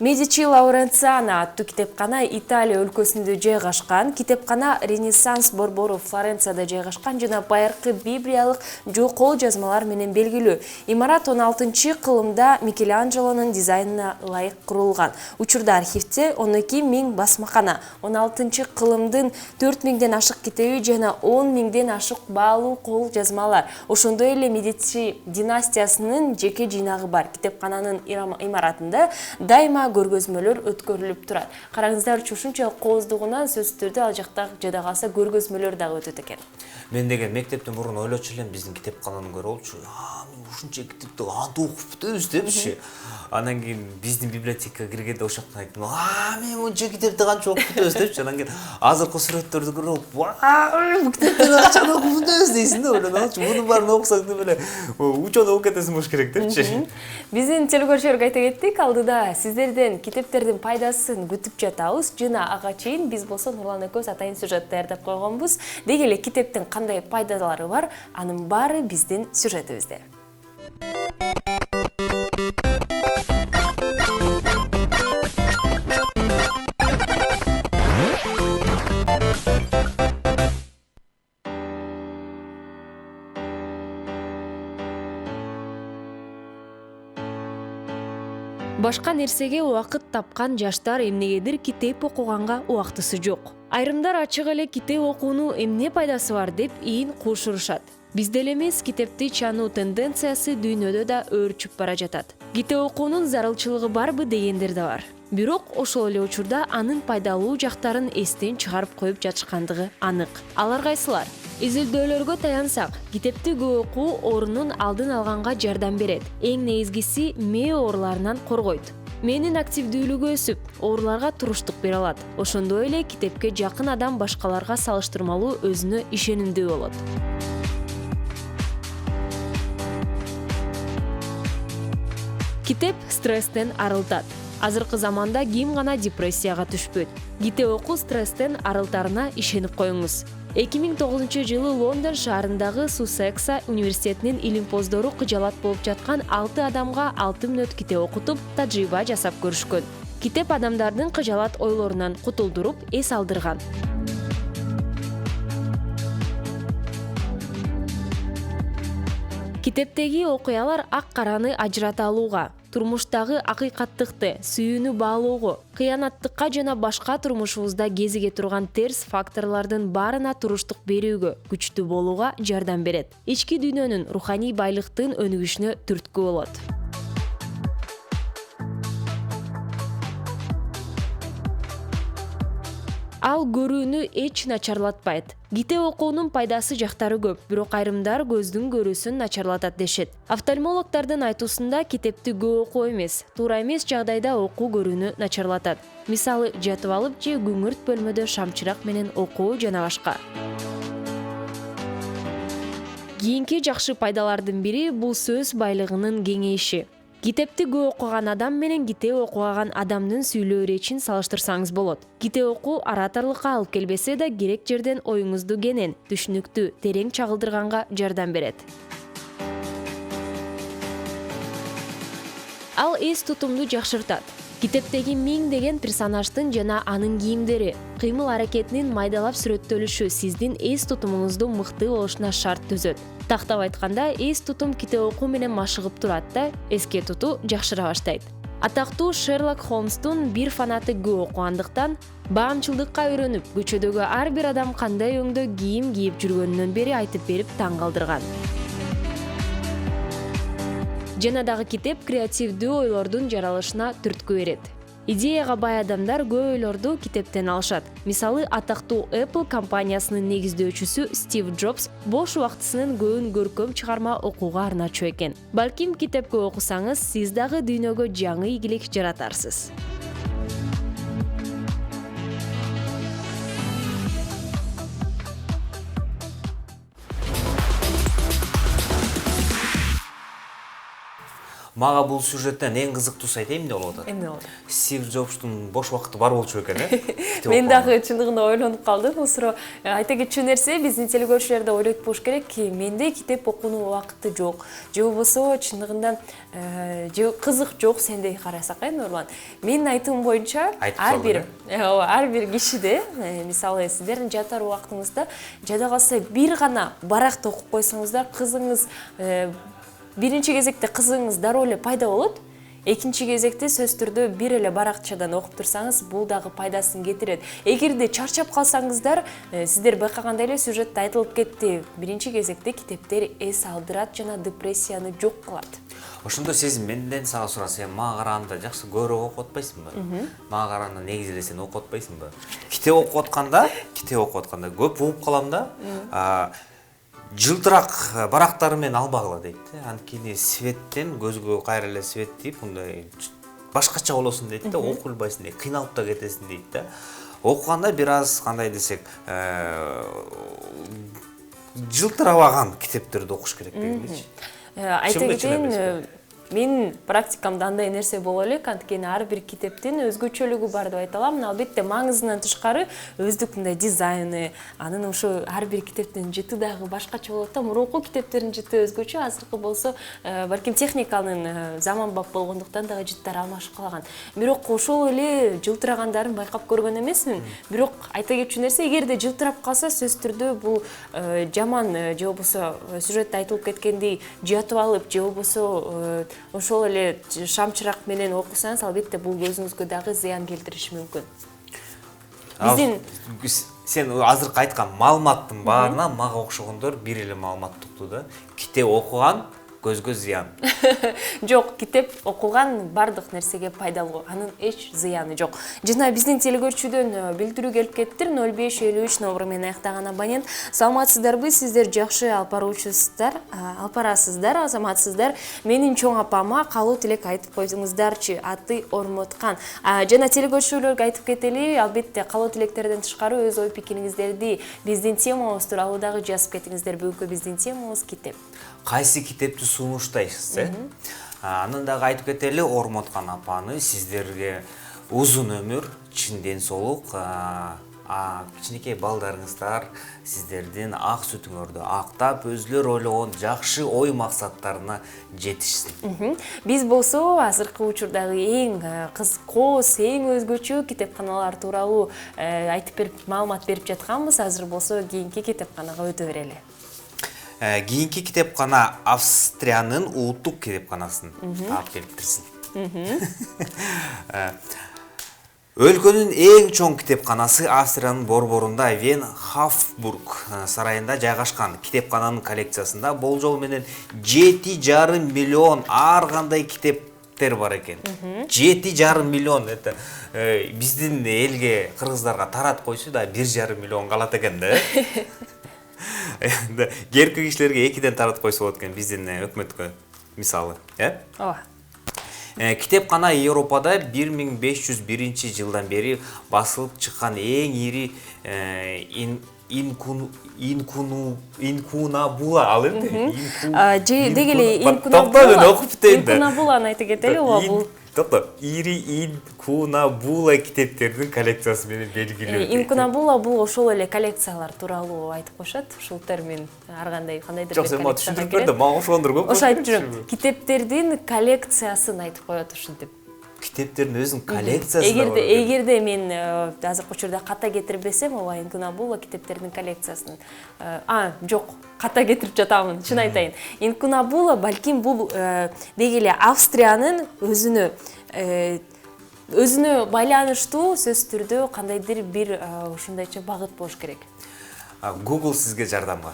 Медичи Лауренциано аттуу китепкана Италия өлкөсүндө жайгашкан. Китепкана Ренессанс борбору Флоренцияда жайгашкан жана байыркы библиялык кол жазмалар менен белгилүү. Имарат 16-кылымда Микеланджелонун дизайнына ылайык курулган. Учурда архивде 12.000 басмакана, 16-кылымдын 4000ден ашык китеби жана 10.000ден ашык баалуу кол жазмалар. Ошондой эле Медичи династиясынын жеке жыйнагы бар. Китепкананын имаратында дайыма көргөзмөлөр өткөрүлүп турат. Караңыздарчы, ушунча кооздугунан сөзсүз түрдө ал жакта жада калса көргөзмөлөр дагы өтөт экен. Мен деген мектептен мурун ойлочу элем, биздин китепкананы көрүп алчу. Мен ушунча китепти кантип окуп бүтөбүз депчи. Анан кийин биздин библиотекага киргенде ошоктон айттым, мен мынча китепти канча окуп бүтөбүз депчи. Анан кийин азыркы сүрөттөрдү көрүп, бул китепти канча окуп бүтөбүз дейсиң да, ойлонуп алчу. Мунун баарын окусаң деп эле ученый болуп кетесиң болуш керек депчи. Биздин телекөрүүчүлөргө айта кеттик, алдыда сиздерден китептердин пайдасын күтүп жатабыз. Жана ага чейин биз болсо Нурлан экөөбүз атайын сюжет даярдап койгонбуз. Деги эле китептин кандай пайдалары бар, анын баары биздин сюжетибизде. Башка нерсеге убакыт тапкан жаштар эмнегедир китеп окуганга убактысы жок. Айрымдар ачык эле китеп окуунун эмне пайдасы бар деп ийин куушурушат. Бизде эле эмес, китепти чануу тенденциясы дүйнөдө да өөрчүп бара жатат. Китеп окуунун зарылчылыгы барбы дегендер да бар. Бирок ошол эле учурда анын пайдалуу жактарын эстен чыгарып коюп жатышкандыгы анык. Алар кайсылар? Изилдөөлөргө таянсак, китепти көп окуу оорунун алдын алганга жардам берет. Эң негизгиси мээ ооруларынан коргойт. Мээнин активдүүлүгү өсүп, ооруларга туруштук бере алат. Ошондой эле китепке жакын адам башкаларга салыштырмалуу өзүнө ишенимдүү болот. Китеп стресстен арылтат. Азыркы заманда ким гана депрессияга түшпөйт. Китеп окуу стресстен арылтарына ишенип коюңуз. 2009-жылы Лондон шаарындагы Суссекса университетинин илимпоздору кыжалат болуп жаткан 6 адамга 6 мүнөт китеп окутуп, тажрыйба жасап көрүшкөн. Китеп адамдардын кыжалат ойлорунан кутулдуруп, эс алдырган. Китептеги окуялар ак-караны ажырата алууга, турмуштагы акыйкаттыкты, сүйүүнү баалоого, кыянаттыкка жана башка турмушубузда кезиге турган терс факторлордун баарына туруштук берүүгө, күчтүү болууга жардам берет. Ички дүйнөнүн, руханий байлыктын өнүгүшүнө түрткү болот. Ал көрүүнү эч начарлатпайт. Китеп окуунун пайдасы жактары көп, бирок айрымдар көздүн көрүүсүн начарлатат дешет. Офтальмологдордун айтуусунда китепти көп окуу эмес, туура эмес жагдайда окуу көрүүнү начарлатат. Мисалы, жатып алып же күңүрт бөлмөдө шамчырак менен окуу жана башка. Кийинки жакшы пайдалардын бири бул сөз байлыгынын кеңейиши. Китепти көп окуган адам менен китеп окуган адамдын сүйлөө иречин салыштырсаңыз болот. Китеп окуу ораторлукка алып келбесе да, керек жерден оюңузду кенен, түшүнүктүү, терең чагылдырганга жардам берет. Ал эс тутумду жакшыртат. Китептеги миңдеген персонаждын жана анын кийимдери, кыймыл-аракетинин майдалап сүрөттөлүшү сиздин эс тутумуңуздун мыкты болушуна шарт түзөт. Тактап айтканда, эс тутум китеп окуу менен машыгып турат да, эске тутуу жакшыра баштайт. Атактуу Шерлок Холмстун бир фанаты көп окугандыктан, баамчылдыкка үйрөнүп, көчөдөгү ар бир адам кандай өңдө кийим кийип жүргөнүнөн бери айтып берип таң калтырган. Жана дагы китеп креативдүү ойлордун жаралышына түрткү берет. Идеяга бай адамдар көп ойлорду китептен алышат. Мисалы, атактуу Apple компаниясынын негиздөөчүсү Стив Джобс бош убактысынын көбүн көркөм чыгарма окууга арначу экен. Балким китеп көп окусаңыз, сиз дагы дүйнөгө жаңы ийгилик жаратарсыз. Мага бул сюжеттен эң кызыктуусу айтайын эмне болуп атат? Эмне болду? Стив Джобстун бош убакыты бар болчу экен, Мен дагы чындыгында ойлонуп калдым. Бул суроо айта кетчү нерсе, биздин телекөрүүчүлөр да ойлойт болуш керек, менде китеп окуунун убакыты жок. Же болбосо чындыгында же кызык жок сендей карасак, Нурлан. Менин айтымым боюнча ар бир кишиде, мисалы, сиздердин жатар убактыңызда жада калса бир гана баракты окуп койсоңуздар, кызыңыз биринчи кезекте кызыңыз дароо эле пайда болот. Экинчи кезекте сөз түрдө бир эле баракчадан окуп турсаңыз, бул дагы пайдасын кетирет. Эгерде чарчап калсаңыздар, сиздер байкагандай эле сюжетте айтылып кетти. Биринчи кезекте китептер эс алдырат жана депрессияны жок кылат. Ошондо сен менден сага сурасаң, сен мага караганда жакшы көбүрөөк окуп атпайсыңбы? Мага караганда негизи эле сен окуп атпайсыңбы? Китеп окуп атканда көп угуп калам да. Жылтыраак барактары менен албагыла дейт. Анткени светтен көзгө кайра эле свет тийип, мындай башкача болосуң дейт да, окулбайсың дейт, кыйналып да кетесиң дейт да. Окуганда бир аз кандай десек, жылтырабаган китептерди окуш керек дегенчи. Айта кетейин, менин практикамда андай нерсе боло элек, анткени ар бир китептин өзгөчөлүгү бар деп айта алам. Албетте маңызынан тышкары өздүк мындай дизайны, анын ошо ар бир китептин жыты дагы башкача болот да. Мурунку китептердин жыты өзгөчө, азыркы болсо балким техниканын заманбап болгондуктан дагы жыттары алмашып калган. Бирок ошол эле жылтырагандарын байкап көргөн эмесмин. Бирок айта кетчү нерсе, эгерде жылтырап калса, сөз түрдө бул жаман же болбосо сюжетте айтылып кеткендей жатып алып, же болбосо ошол эле шамчырак менен окусаңыз, албетте бул көзүңүзгө дагы зыян келтириши мүмкүн. Сен азыркы айткан маалыматтын баарына мага окшогондор бир эле маалыматты укту да. Китеп окуган көзгө зыян. Жок, китеп окуган бардык нерсеге пайдалуу, анын эч зыяны жок. Жана биздин телекөрүүчүдөн билдирүү келип кеттир. 0553 номеру менен аяктаган абонент. Саламатсыздарбы? Сиздер жакшы алып барасыздар, азаматсыздар. Менин чоң апама калуу тилек айтып койсоңуздарчы, аты Ормоткан. Жана телекөрүүчүлөргө айтып кетели, албетте калуу тилектерден тышкары өз ой пикириңиздерди биздин темабыз тууралуу дагы жазып кетиңиздер. Бүгүнкү биздин темабыз китеп. Кайсы китепти сунуштайсыз, Анын дагы айтып кетели, Ормоткан апаны сиздерге узун өмүр, чын ден соолук, кичинекей балдарыңыздар сиздердин ак сүтүңөрдү актап, өзүлөр ойлогон жакшы ой максаттарына жетишсин. Биз болсо азыркы учурдагы эң кызыккоос, эң өзгөчө китепканалар тууралуу айтып берип, маалымат берип жатканбыз. Азыр болсо кийинки китепканага өтө берели. Кийинки китепкана Австриянын улуттук китепканасын таап келиптирсиң. Өлкөнүн эң чоң китепканасы Австриянын борборунда Вен Хафбург сарайында жайгашкан. Китепкананын коллекциясында болжол менен 7,5 миллион ар кандай китептер бар экен. 7,5 миллион. Биздин элге, кыргыздарга тарат койсу да 1,5 миллион калат экен да. Керки кишилерге 2ден таратып койсо болот экен биздин өкмөткө, мисалы, Ооба. Китепкана Европада 1501 жылдан бери басылып чыккан эң ири инкунабула ал эмне? Дегеле инкунабуланы айта кетели, бул ири инкунабула китептердин коллекциясы менен белгилүү. Инкунабула бул ошол эле коллекциялар тууралуу айтып коюшат. Ушул термин ар кандайдыр коллекцияга. Жок, сен мага түшүндүрүп бер да, мага ошондор көп. Ошо айтып жүрөм. Китептердин коллекциясын айтып коет ушинтип. Китептердин өзүнүн коллекциясы. Эгерде мен азыркы учурда ката кетирбесем, ооба Инкунабула китептердин коллекциясын. Жок, ката кетирип жатамын, чын айтайын. Инкунабула балким бул дегеле Австриянын өзүнө байланыштуу сөз түрдө кандайдыр бир ушундайча багыт болуш керек. Google сизге жардамга.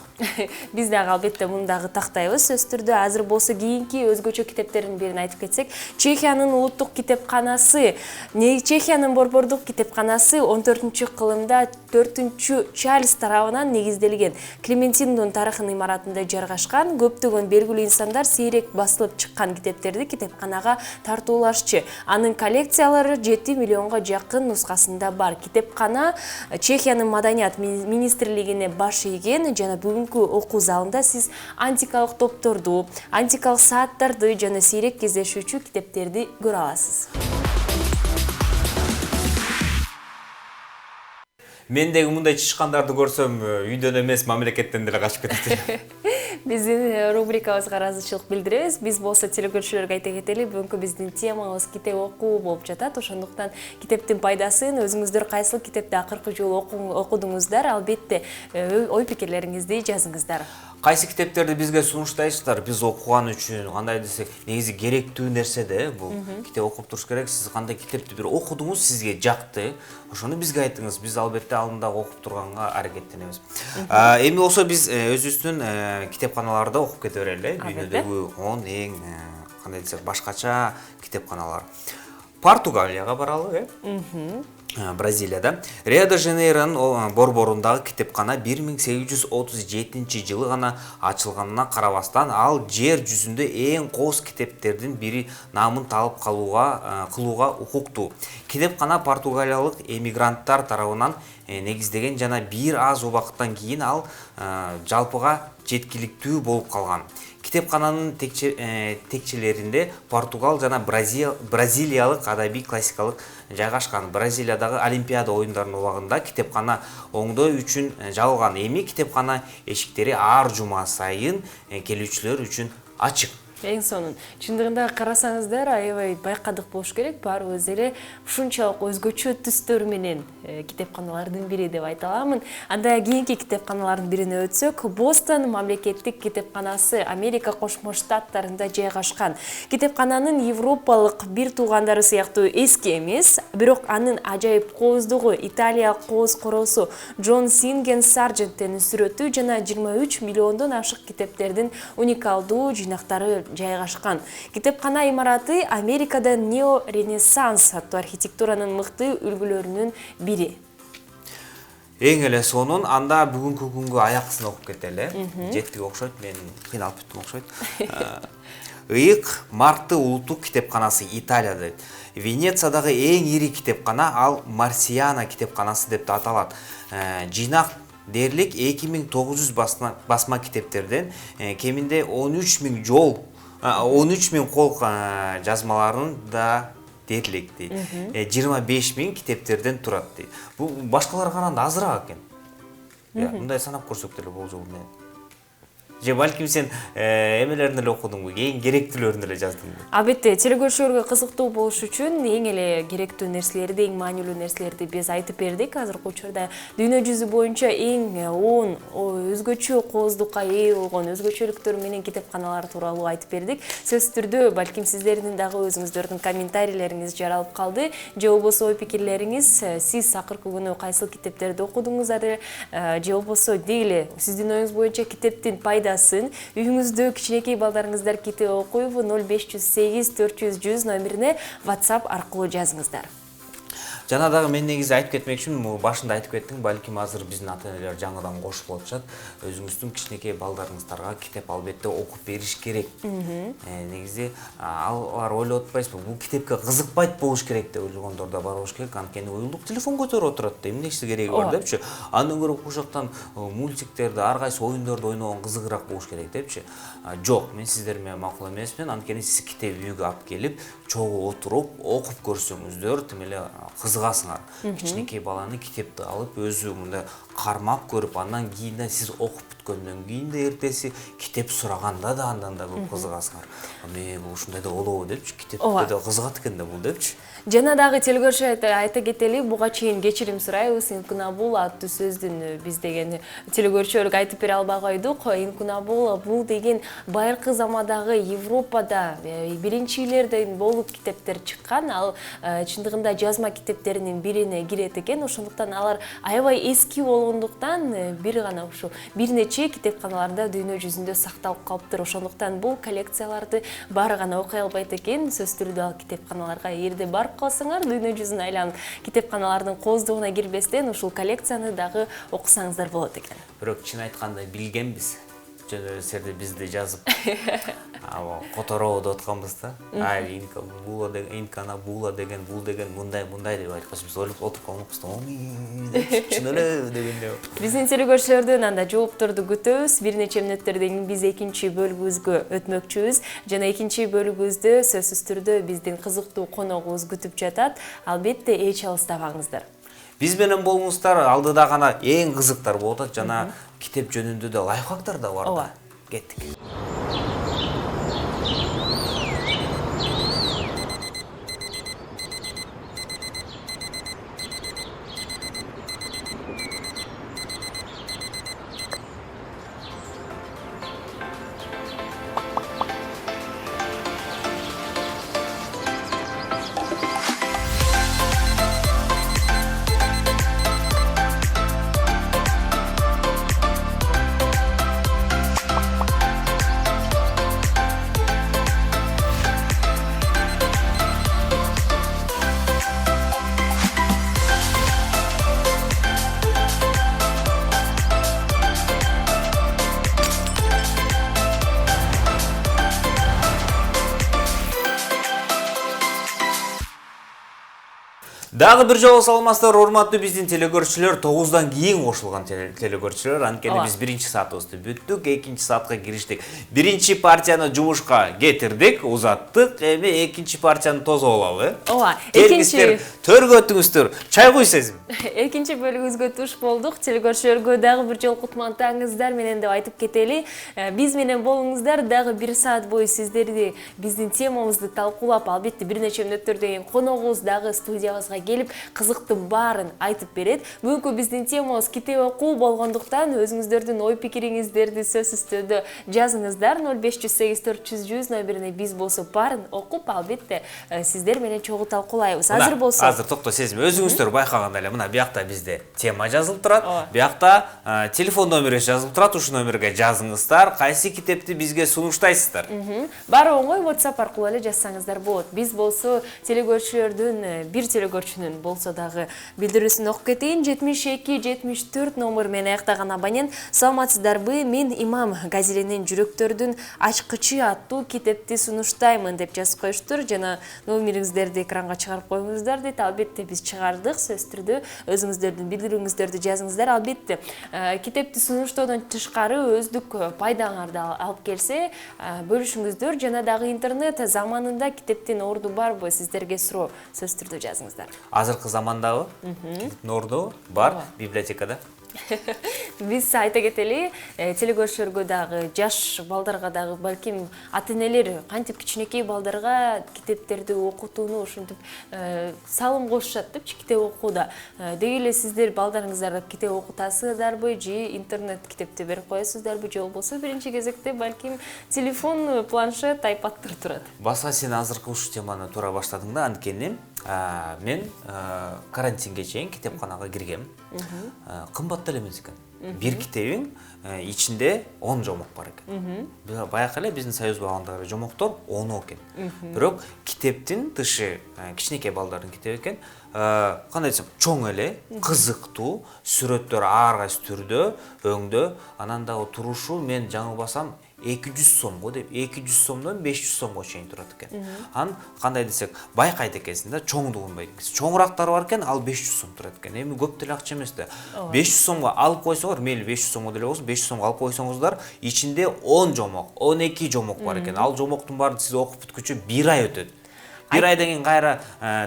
Биз дагы албетте муну дагы тактайбыз. Сөз түрдө азыр болсо кийинки өзгөчө китептердин бирин айтып кетсек, Чехиянын улуттук китепканасы, Чехиянын борбордук китепканасы 14-кылымда 4 Чарльз тарабынан негизделген Клементиндун тарыхын имаратында жайгашкан. Көптөгөн белгилүү инсандар сейрек басылып чыккан китептерди китепканага тартуулашчы. Анын коллекциялары 7 миллионго жакын нускасында бар. Китепкана Чехиянын маданият министрлигине баш ийген жана бүгүнкү окуу залында сиз антикалык топторду, антикалык сааттарды жана сейрек кездешүүчү китептерди көрө аласыз. Мендеги мындай чычкандарды көрсөм, үйдөн эмес, мамлекеттен деле качып кетет. Биздин рубрикабызга ыраазычылык билдиребиз. Биз болсо телекөрүүчүлөргө айта кетели, бүгүнкү биздин темабыз китеп окуу болуп жатат. Ошондуктан китептин пайдасын өзүңүздөр кайсыл китепти акыркы жолу окудуңуздар, албетте ой пикирлериңизди жазыңыздар. Кайсы китептерди бизге сунуштайсыздар, биз окуган үчүн, кандай десек, негизи керектүү нерсе да, бул китеп окуп туруш керек. Сиз кандай китепти бир окудуңуз, сизге жакты, ошону бизге айтыңыз. Биз албетте алдында окуп турганга аракеттенебиз. Эми болсо биз өзүбүздүн китепканаларда окуп кете берели. Дүйнөдөгү 10 эң кандай десек, башкача китепканалар. Португалияга баралы, Бразилияда. Рио-де-Жанейронун борборундагы китепкана 1837 жылы гана ачылганына карабастан, ал жер жүзүндө эң кооз китептердин бири намын талап кылууга укуктуу. Китепкана португалиялык эмигранттар тарабынан негиздеген жана бир аз убакыттан кийин ал жалпыга жеткиликтүү болуп калган. Китепкананын текчелеринде Португал жана бразилиялык адабий классикалык жайгашкан. Бразилиядагы Олимпиада оюндарынын убагында китепкана оңдоо үчүн жабылган. Эми китепкана эшиктери ар жума сайын келүүчүлөр үчүн ачык. Эң сонун. Чындыгында карасаңыздар, аябай байкадык болуш керек. Баарыбыз эле ушунчалык өзгөчө түстөр менен китепканалардын бири деп айта аламын. Анда кийинки китепканалардын бирине өтсөк, Бостон мамлекеттик китепканасы Америка Кошмо Штаттарында жайгашкан. Китепкананын европалык бир туугандары сыяктуу эски эмес, бирок анын ажайып кооздугу, Италия кооз короосу Джон Синген Сардженттин сүрөтү жана 23 миллиондон ашык китептердин уникалдуу жыйнактары жайгашкан. Китепкана имараты Америкада нео-ренессанс аттуу архитектуранын мыкты үлгүлөрүнүн бири. Эң эле сонун, анда бүгүнкү күнгө аяксын окуп кетели. Жеттик окшойт, мен кыйналып бүттүм окшойт. Ыйык Маркты улуттук китепканасы Италияда. Венециядагы эң ири китепкана ал Марсиана китепканасы деп аталат. Жыйнак дерлик 2900 басма китептерден кеминде 13.000 кол жазмаларын да дерлик дейт. 25.000 китептерден турат дейт. Бул башкаларга караганда азыраак экен. Мындай санап көрсөк деле болжол мен. Же балким сен эмелерин эле окудуңбу, эң керектүүлөрүн эле жаздыңбы? Албетте, телекөрүүчүлөргө кызыктуу болуш үчүн эң эле керектүү нерселерди, эң маанилүү нерселерди биз айтып бердик. Азыркы учурда дүйнө жүзү боюнча эң 10 өзгөчө кооздукка ээ болгон өзгөчөлүктөр менен китепканалар тууралуу айтып бердик. Сөзсүз түрдө балким сиздердин дагы өзүңүздөрдүн комментарийлериңиз жаралып калды. Же болбосо ой пикирлериңиз, сиз акыркы күнү кайсыл китептерди окудуңуздар, же болбосо деги сиздин оюңуз боюнча китептин пайдасын үйүңүздө кичинекей балдарыңыздар китеп окуйбу 0508 400 100 номерине WhatsApp аркылуу жазыңыздар. Жана дагы мен негизи айтып кетмекчимин, башында айтып кеттим, балким азыр биздин ата-энелер жаңыдан кошулуп атышат. Өзүңүздүн кичинекей балдарыңыздарга китеп албетте окуп бериш керек. Негизи алар ойлоп атпайсызбы, бул китепке кызыкпайт болуш керек деп ойлогондор да бар болуш керек. Анткени уюлдук телефон көтөрүп отурат да, эмнеси кереги бар депчи. Андан көрө ушактан мультиктерди, ар кайсы оюндорду ойногон кызыгыраак болуш керек депчи. Жок, мен сиздер менен макул эмесмин. Анткени сиз китеп үйгө алып келип, чогуу отуруп, окуп көрсөңүздөр, тим эле кызыгасыңар. Кичинекей баланы китепти алып өзү мындай кармап көрүп, андан кийин сиз окуп бүткөндөн кийин да эртеси китеп сураганда да андан да көп кызыгасыңар. Мен бул ушундай да болобу депчи, китепке да кызыгат экен да бул депчи. Жана дагы телегөрчү айта кетели, буга чейин кечирим сурайбыз. Инкунабул аттуу сөздүн биз деген телегөрчүлөргө айтып бере албай койдук. Инкунабул бул деген байыркы замандагы Европада биринчилерден болуп китептер чыккан. Ал чындыгында жазма китептеринин бирине кирет экен. Ошондуктан алар аябай эски болгондуктан бир гана ушу бир нече китепканаларда дүйнө жүзүндө сакталып калыптыр. Ошондуктан бул коллекцияларды баары гана окуй албайт экен. Сөзсүз түрдө ал китепканаларга эгерде барып калсаңар, дүйнө жүзүн айланып китепканалардын кооздугуна кирбестен ушул коллекцияны дагы окусаңыздар болот экен. Бирок чын айтканда билгенбиз. Жөн эле бизди жазып которобу деп атканбыз да. Инкунабул деген бул деген мындай деп айтканбыз. Биз ойлоп отуруп калмакпыз да. Чын эле дегенде. Биздин телегөрчүлөрдөн анда жоопторду күтөбүз. Бир нече мүнөттөрдөн кийин биз экинчи бөлүгүбүзгө өтмөкчүбүз. Жана экинчи бөлүгүбүздө сөзсүз түрдө биздин кызыктуу коногубуз күтүп жатат. Албетте эч алыстабаңыздар. Биз менен болуңуздар, алдыда гана эң кызыктар болуп атат, жана китеп жөнүндө да лайфхактар да бар да. Кеттик. Дагы бир жолу саламатсыздар, урматтуу биздин телегөрчүлөр, 9-дан кийин кошулган телегөрчүлөр. Анткени биз биринчи саатыбызды бүттүк, экинчи саатка кириштик. Биринчи партияны жумушка кетирдик, узаттык, эми экинчи партияны тосуп алалы. Ооба, экинчи төргө өтүңүздөр. Чай куйсаңыз. Экинчи бөлүгүбүзгө туш болдук. Телегөрчүлөргө дагы бир жолу кутмандаңыздар менен деп айтып кетели. Биз менен болуңуздар, дагы 1 саат бою сиздерди биздин темабызды талкуулап, албетте бир нече мүнөттөрдөн кийин коногубуз дагы студиябызга келип кызыктын баарын айтып берет. Бүгүнкү биздин темабыз китеп окуу болгондуктан өзүңүздөрдүн ой пикириңиздерди сөзсүз түрдө жазыңыздар. 0508 400 100 номерине биз болсо баарын окуп, албетте сиздер менен чогуу талкуулайбыз. Азыр болсо. Азыр токто сезим. Өзүңүздөр байкагандай эле мына биякта бизде тема жазылып турат. Биякта телефон номери жазылып турат. Ушул номерге жазыңыздар. Кайсы китепти бизге сунуштайсыздар? Баары оңой, WhatsApp аркылуу эле жазсаңыздар болот. Биз болсо телегөрчүлөрдүн бир телегөрчүнүн болсо дагы билдирүүсүн окуп кетейин. 72-74 номер менен аяктаган абонент. Саламатсыздарбы? Мен Имам Газиринин жүрөктөрдүн ачкычы аттуу китепти сунуштаймын деп жазып коюштур. Жана номериңиздерди экранга чыгарып коюңуздар дейт. Албетте биз чыгардык. Сөз түрдө өзүңүздөрдүн билдирүүңүздөрдү жазыңыздар. Албетте китепти сунуштоодон тышкары өздүк пайдаңарды алып келсе, бөлүшүңүздөр. Жана дагы интернет заманында китептин орду барбы? Сиздерге суроо. Сөз түрдө жазыңыздар. Азыркы замандагы китептин орду бар библиотекада. Биз айта кетели, телегөрчүлөргө дагы, жаш балдарга дагы, балким ата-энелер кантип кичинекей балдарга китептерди окутууну ушинтип салым кошушат депчи китеп окууда. Деги эле сиздер балдарыңыздарга китеп окутасыздарбы, же интернет китепти берип коесуздарбы, же болбосо биринчи кезекте балким телефон, планшет, айпадтар турат. Баса сен азыркы ушул теманы туура баштадың да, анткени мен карантинге чейин китепканага киргем. Кымбат деле эмес экен. Бир китебиң ичинде 10 жомок бар экен. Баягы эле биздин союз багындагы жомоктор 10 экен. Бирок китептин тышы кичинекей балдардын китеби экен. Кандай десем, чоң эле, кызыктуу, сүрөттөр ар кайсы түрдө, өңдө, анан дагы турушу мен жаңылбасам 200 сомго деп 200 сомдон 500 сомго чейин турат экен. Ан кандай десек, байкайт экенсиң да, чоңдугун байкайсың. Чоңурактары бар экен, ал 500 сом турат экен. Эми көп деле акча эмес да. 500 сомго алып койсоңор, мейли 500 сомго деле болсун, 500 сомго алып койсоңуздар, ичинде 10 жомок, 12 жомок бар экен. Ал жомоктун баарын сиз окуп бүткүчө 1 ай өтөт. бир айдан кийин кайра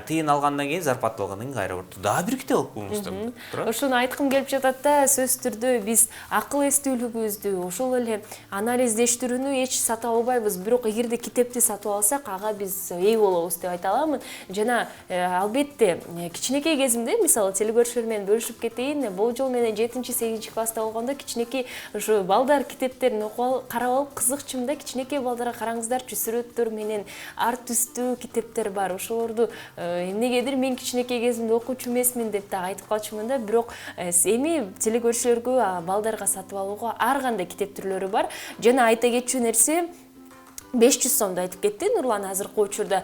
тыйын алгандан кийин, зарплата алгандан кийин кайра дагы бир китеп окуп коюңуздар. Ошону айткым келип жатат да, сөзсүз түрдө биз акыл эстүүлүгүбүздү, ошол эле анализдештирүүнү эч сатып албайбыз. Бирок эгерде китепти сатып алсак, ага биз ээ болобуз деп айта аламын. Жана албетте кичинекей кезимде, мисалы телекөрүүчүлөр менен бөлүшүп кетейин, болжол менен 7-8 класста болгондо кичинекей ушу балдар китептерин карап алып кызыкчумун да, кичинекей балдарга караңыздарчы, сүрөттөр менен ар түстүү китептер бар. Ошолорду эмнегедир мен кичинекей кезимде окуучу эмесмин деп да айтып калчумун да, бирок эми телекөрүүчүлөргө, балдарга сатып алууга ар кандай китеп түрлөрү бар. Жана айта кетчү нерсе, 500 сомду айтып кетти Нурлан азыркы учурда.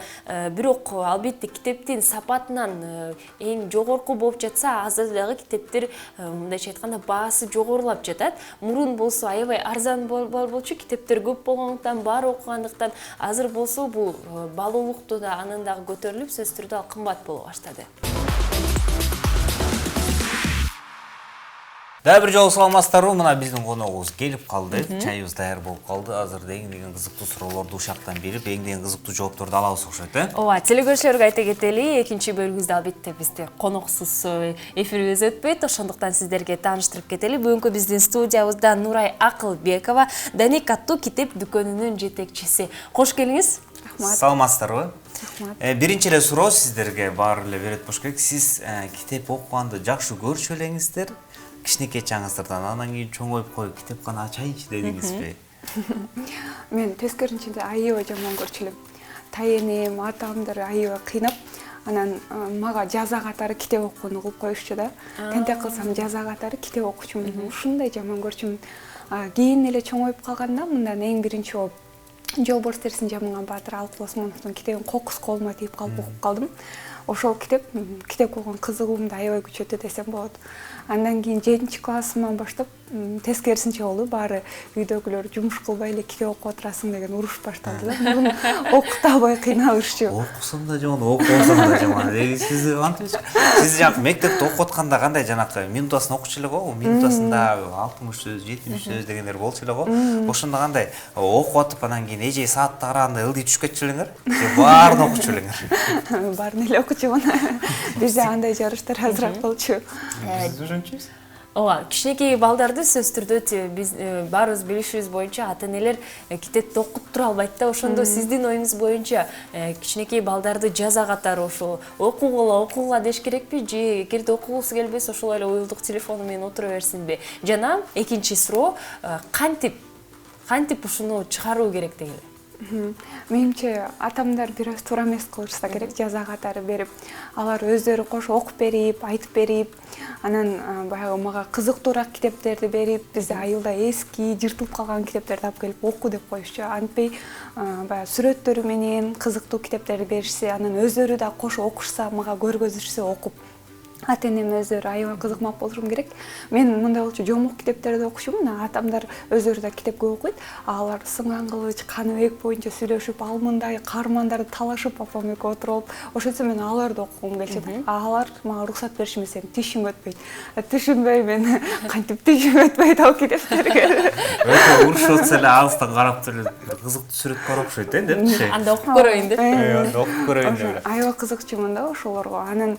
Бирок албетте китептин сапатынан эң жогорку болуп жатса, азыр дагы китептер мындайча айтканда баасы жогорулап жатат. Мурун болсо аябай арзан болчу, китептер көп болгондуктан, баары окугандыктан, азыр болсо бул баалуулукту да анын дагы көтөрүлүп, сөзсүз түрдө кымбат боло баштады. Дагы бир жолу саламатсыздарбы, мына биздин коногубуз келип калды, чайыбыз даяр болуп калды. Азыр эң деген кызыктуу суроолорду ушактан берип, эң деген кызыктуу жоопторду алабыз окшойт, Ооба, телекөрүүчүлөргө айта кетели, экинчи бөлүгүбүздө албетте бизде коноксуз эфирибиз өтпөйт, ошондуктан сиздерге тааныштырып кетели. Бүгүнкү биздин студиябызда Нурай Акылбекова, Даник аттуу китеп дүкөнүнүн жетекчиси. Кош келиңиз. Саламатсыздарбы? Биринчи эле суроо сиздерге баары эле берет болуш керек. Сиз китеп окуганды жакшы көрчү элеңиздер? Кичинекей чаңыздардан анан кийин чоңоюп коюп китепкана ачайынчы дедиңизби? Мен тескерисинче аябай жаман көрчү элем. Тайенем, атамдар аябай кыйнап, анан мага жаза катары китеп окууну кылып коюшчу да. Тентек кылсам жаза катары китеп окучумун. Ушундай жаман көрчүмүн. Кийин эле чоңоюп калганда мындан эң биринчи болуп Жолборс терисин жамыган Баатыр Алып Осмоновдун китебин кокус колума тийип калып окуп калдым. Ошол китеп окуган кызыгуумду аябай күчөттү десем болот. Андан кийин 7-классыман баштап тескерисинче болду. Баары үйдөгүлөр жумуш кылбай эле китеп окуп отурасың деген уруш башталды да. Мурун окуп албай кыйналышчу. Окусаң да жаман, окубасаң да жаман. Сиз кантип? Сиз жанакы мектепте окуп атканда кандай жанакы минутасын окучу эле го? Минутасында 60 сөз, 70 сөз дегендер болчу эле го. Ошондо кандай окуп атып анан кийин эже саатта караганда ылдый түшүп кетчү элеңер? Же баарын окучу элеңер? Баарын эле окучумун. Бизде андай жарыштар азыраак болчу. Ооба, кичинекей балдарды сөзсүз түрдө биз баарыбыз билишибиз боюнча ата-энелер китепти окуп тура албайт да. Ошондо сиздин оюңуз боюнча кичинекей балдарды жаза катары ошо окууга деш керекпи же эгерде окугусу келбесе ошол эле уюлдук телефону менен отура берсинби? Жана экинчи суроо, кантип ушуну чыгаруу керек дегиле? Менимче атамдар бир аз туура эмес кылышса керек, жаза катары берип, алар өздөрү кошо окуп берип, айтып берип, анан баягы мага кызыктуураак китептерди берип, бизде айылда эски, жыртылып калган китептерди алып келип оку деп коюшчу. Антпей баягы сүрөттөрү менен кызыктуу китептерди беришсе, анан өздөрү да кошо окушса, мага көргөзүшсө окуп, ата-энем өздөрү аябай кызыкмак болушум керек. Мен мындай болчу, жомок китептерди окушумун, атамдар өздөрү да китеп көп окуйт. Алар Сыңган кылыч, Каныбек боюнча сүйлөшүп, ал мындай каармандарды талашып апам экөө отуруп, ошентсе мен аларды окугум келчү. Алар мага уруксат беришмесе, сен тишиң өтпөйт. Түшүнбөй мен кантип тишим өтпөйт ал китептерге. Өтө урушуп атса эле агыстан карап эле кызыктуу сүрөт бар окшойт депчи. Анда окуп көрөйүн деп. Анда окуп көрөйүн деп. Аябай кызыкчумун да ошолорго. Анан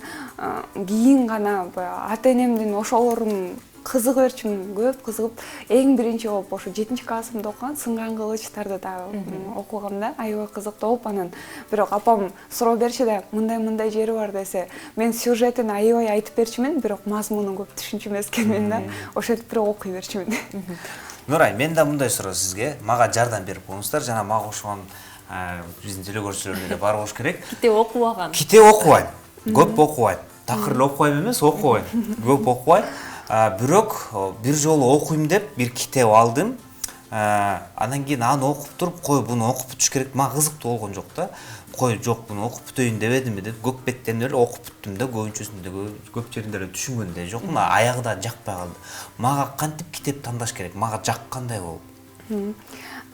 кийин гана ата-энемдин ошолорун кызыгып берчүмүн, көп кызыгып, эң биринчи болуп ошо 7-классымда окуган Сыңган кылычтарды да окугам да, аябай кызыктуу болуп, анан бирок апам суроо берчи да, мындай жери бар десе, мен сюжетин аябай айтып берчүмүн, бирок мазмунун көп түшүнчү эмес экенмин да, ошентип бирок окуй берчүмүн. Нурай, мен да мындай суроо сизге, мага жардам берип коюңуздар, жана мага ошон биздин телекөрүүчүлөр эле бар болуш керек. Китеп окубаган. Китеп окубайм, көп окубайм. Такыр эле окубайм эмес, окубайм. Көп окубайм. Бирок бир жолу окуйм деп бир китеп алдым. Анан кийин аны окуп туруп, кой буну окуп бүтүш керек, мага кызыктуу болгон жок да. Кой жок, буну окуп бүтөйүн дебедимби деп көк беттен эле окуп бүттүм да, көбүнчөсүндө көп жеринде эле түшүнгөн да жок. Мына аягы да жакпай калды. Мага кантип китеп тандаш керек? Мага жаккандай болуп.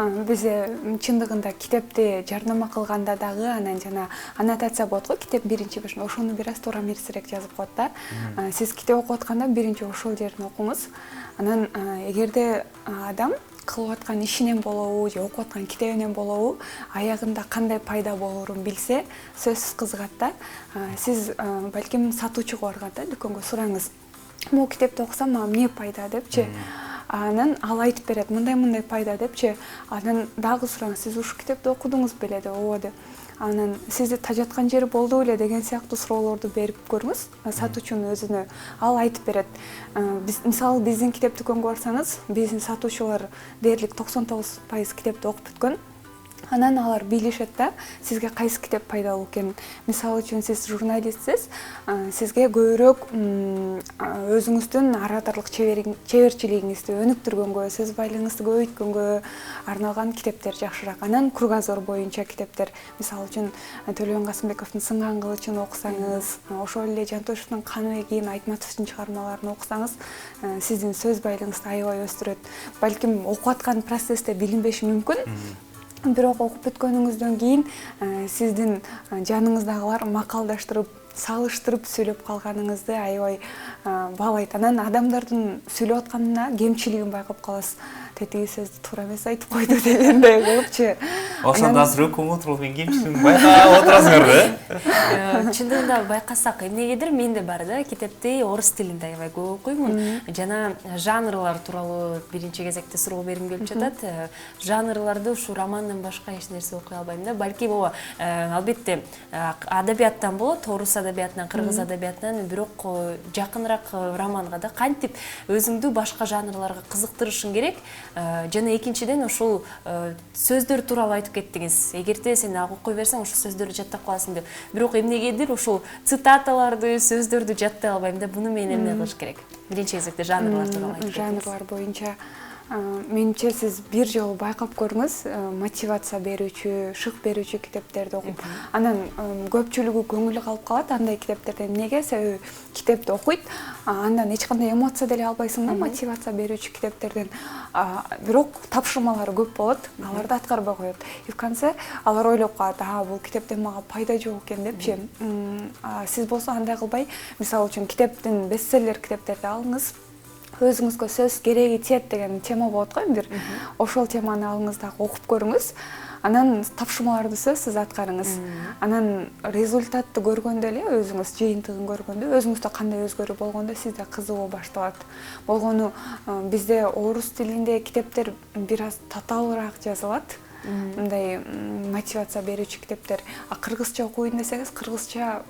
Бизде чындыгында китепти жарнама кылганда дагы анан жана аннотация болот го, китеп биринчи башында ошону бир аз туура эмесирээк жазып коет да. Сиз китеп окуп атканда биринчи ошол жерин окуңуз. Анан эгерде адам кылып аткан ишинен болобу же окуп аткан китебинен болобу аягында кандай пайда болорун билсе сөзсүз кызыгат да. Сиз балким сатуучуга барганда дүкөнгө сураңыз, могу китепти окусам мага эмне пайда депчи. Анан ал айтып берет, мындай пайда депчи. Анан дагы сураңыз, сиз ушул китепти окудуңуз беле деп, ооба деп. Анан сизди тажаткан жери болду беле деген сыяктуу суроолорду берип көрүңүз сатуучунун өзүнө. Ал айтып берет. Мисалы биздин китеп дүкөнгө барсаңыз, биздин сатуучулар дээрлик 99% китепти окуп бүткөн. Анан алар билишет да, сизге кайсы китеп пайдалуу экенин. Мисалы үчүн сиз журналистсиз, сизге көбүрөөк өзүңүздүн ораторлук чеберчилигиңизди өнүктүргөнгө, сөз байлыгыңызды көбөйткөнгө арналган китептер жакшыраак. Анан кругозор боюнча китептер, мисалы үчүн Төлөбөн Касымбековдун Сынган кылычын окусаңыз, ошол эле Жантошевдун Каныбегин, Айтматовдун чыгармаларын окусаңыз, сиздин сөз байлыгыңызды аябай өстүрөт. Балким окуп аткан процессте билинбеши мүмкүн. Бирок окуп бүткөнүңүздөн кийин сиздин жаныңыздагылар макалдаштырып, салыштырып сүйлөп калганыңызды аябай баалайт. Анан адамдардын сүйлөп атканына кемчилигин байкап каласыз. Тетиги сөздү туура эмес айтып койду дегендей кылыпчы. Ошондо азыр өкүм отуруп мен кемчилигин байкап отурасыңар да? Чындыгында байкасак, эмнегедир менде бар да, китепти орус тилинде аябай көп окуймун. Жана жанрлар тууралуу биринчи кезекте суроо бергим келип жатат. Жанрларды ушу романдан башка эч нерсе окуй албайм да. Балким албетте адабияттан болот, орус адабиятынан, кыргыз адабиятынан, бирок жакыныраак романга да кантип өзүңдү башка жанрларга кызыктырышың керек. Жана экинчиден ушул сөздөр тууралуу айтып кеттиңиз. Эгерде сен окуй берсең, ушул сөздөрдү жаттап каласың деп. Бирок эмнегедир ушул цитаталарды, сөздөрдү жаттай албайм да. Буну мен эмне кылыш керек? Биринчи кезекте жанрлар тууралуу айтып кеттиңиз. Жанрлар боюнча менимче сиз бир жолу байкап көрүңүз, мотивация берүүчү, шык берүүчү китептерди окуп, анан көпчүлүгү көңүлү калып калат андай китептерден. Эмнеге? Себеби китепти окуйт, андан эч кандай эмоция деле албайсың да мотивация берүүчү китептерден. Бирок тапшырмалары көп болот, аларды аткарбай коет. И в конце алар ойлоп калат, бул китептен мага пайда жок экен депчи. Сиз болсо андай кылбай, мисалы үчүн китептин бестселлер китептерди алыңыз. Өзүңүзгө сөз кереги тиет деген тема болот го бир. Ошол теманы алыңыз да окуп көрүңүз. Анан тапшырмаларды сөзсүз аткарыңыз. Анан результатты көргөндө эле өзүңүз жыйынтыгын көргөндө, өзүңүздө кандай өзгөрүү болгондо сизде кызыгуу башталат. Болгону бизде орус тилинде китептер бир аз татаалыраак жазылат. Мындай мотивация берүүчү китептер. Кыргызча окуйын десеңиз, кыргызча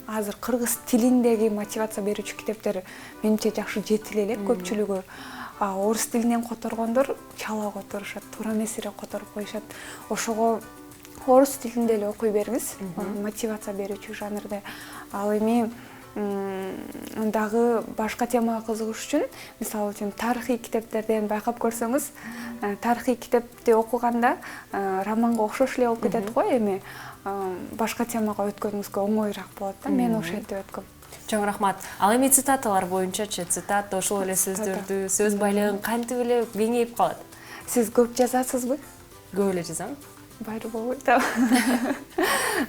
азыр кыргыз тилиндеги мотивация берүүчү китептер менимче жакшы жетиле элек көпчүлүгү. Орус тилинен которгондор чала которушат, туура эмес эле которуп коюшат. Ошого орус тилинде эле окуй бериңиз, мотивация берүүчү жанрда. Ал эми дагы башка темага кызыгыш үчүн, мисалы үчүн тарыхый китептерден байкап көрсөңүз, тарыхый китепти окуганда романга окшош эле болуп кетет го, эми башка темага өткөнүңүзгө оңоюраак болот да. Мен ошентип өткөм. Чоң рахмат. Ал эми цитаталар боюнчачы, цитата ошол эле сөздөрдү, сөз байлыгын кантип эле кеңейип калат? Сиз көп жазасызбы? Көп эле жазам. Байры болбойт да.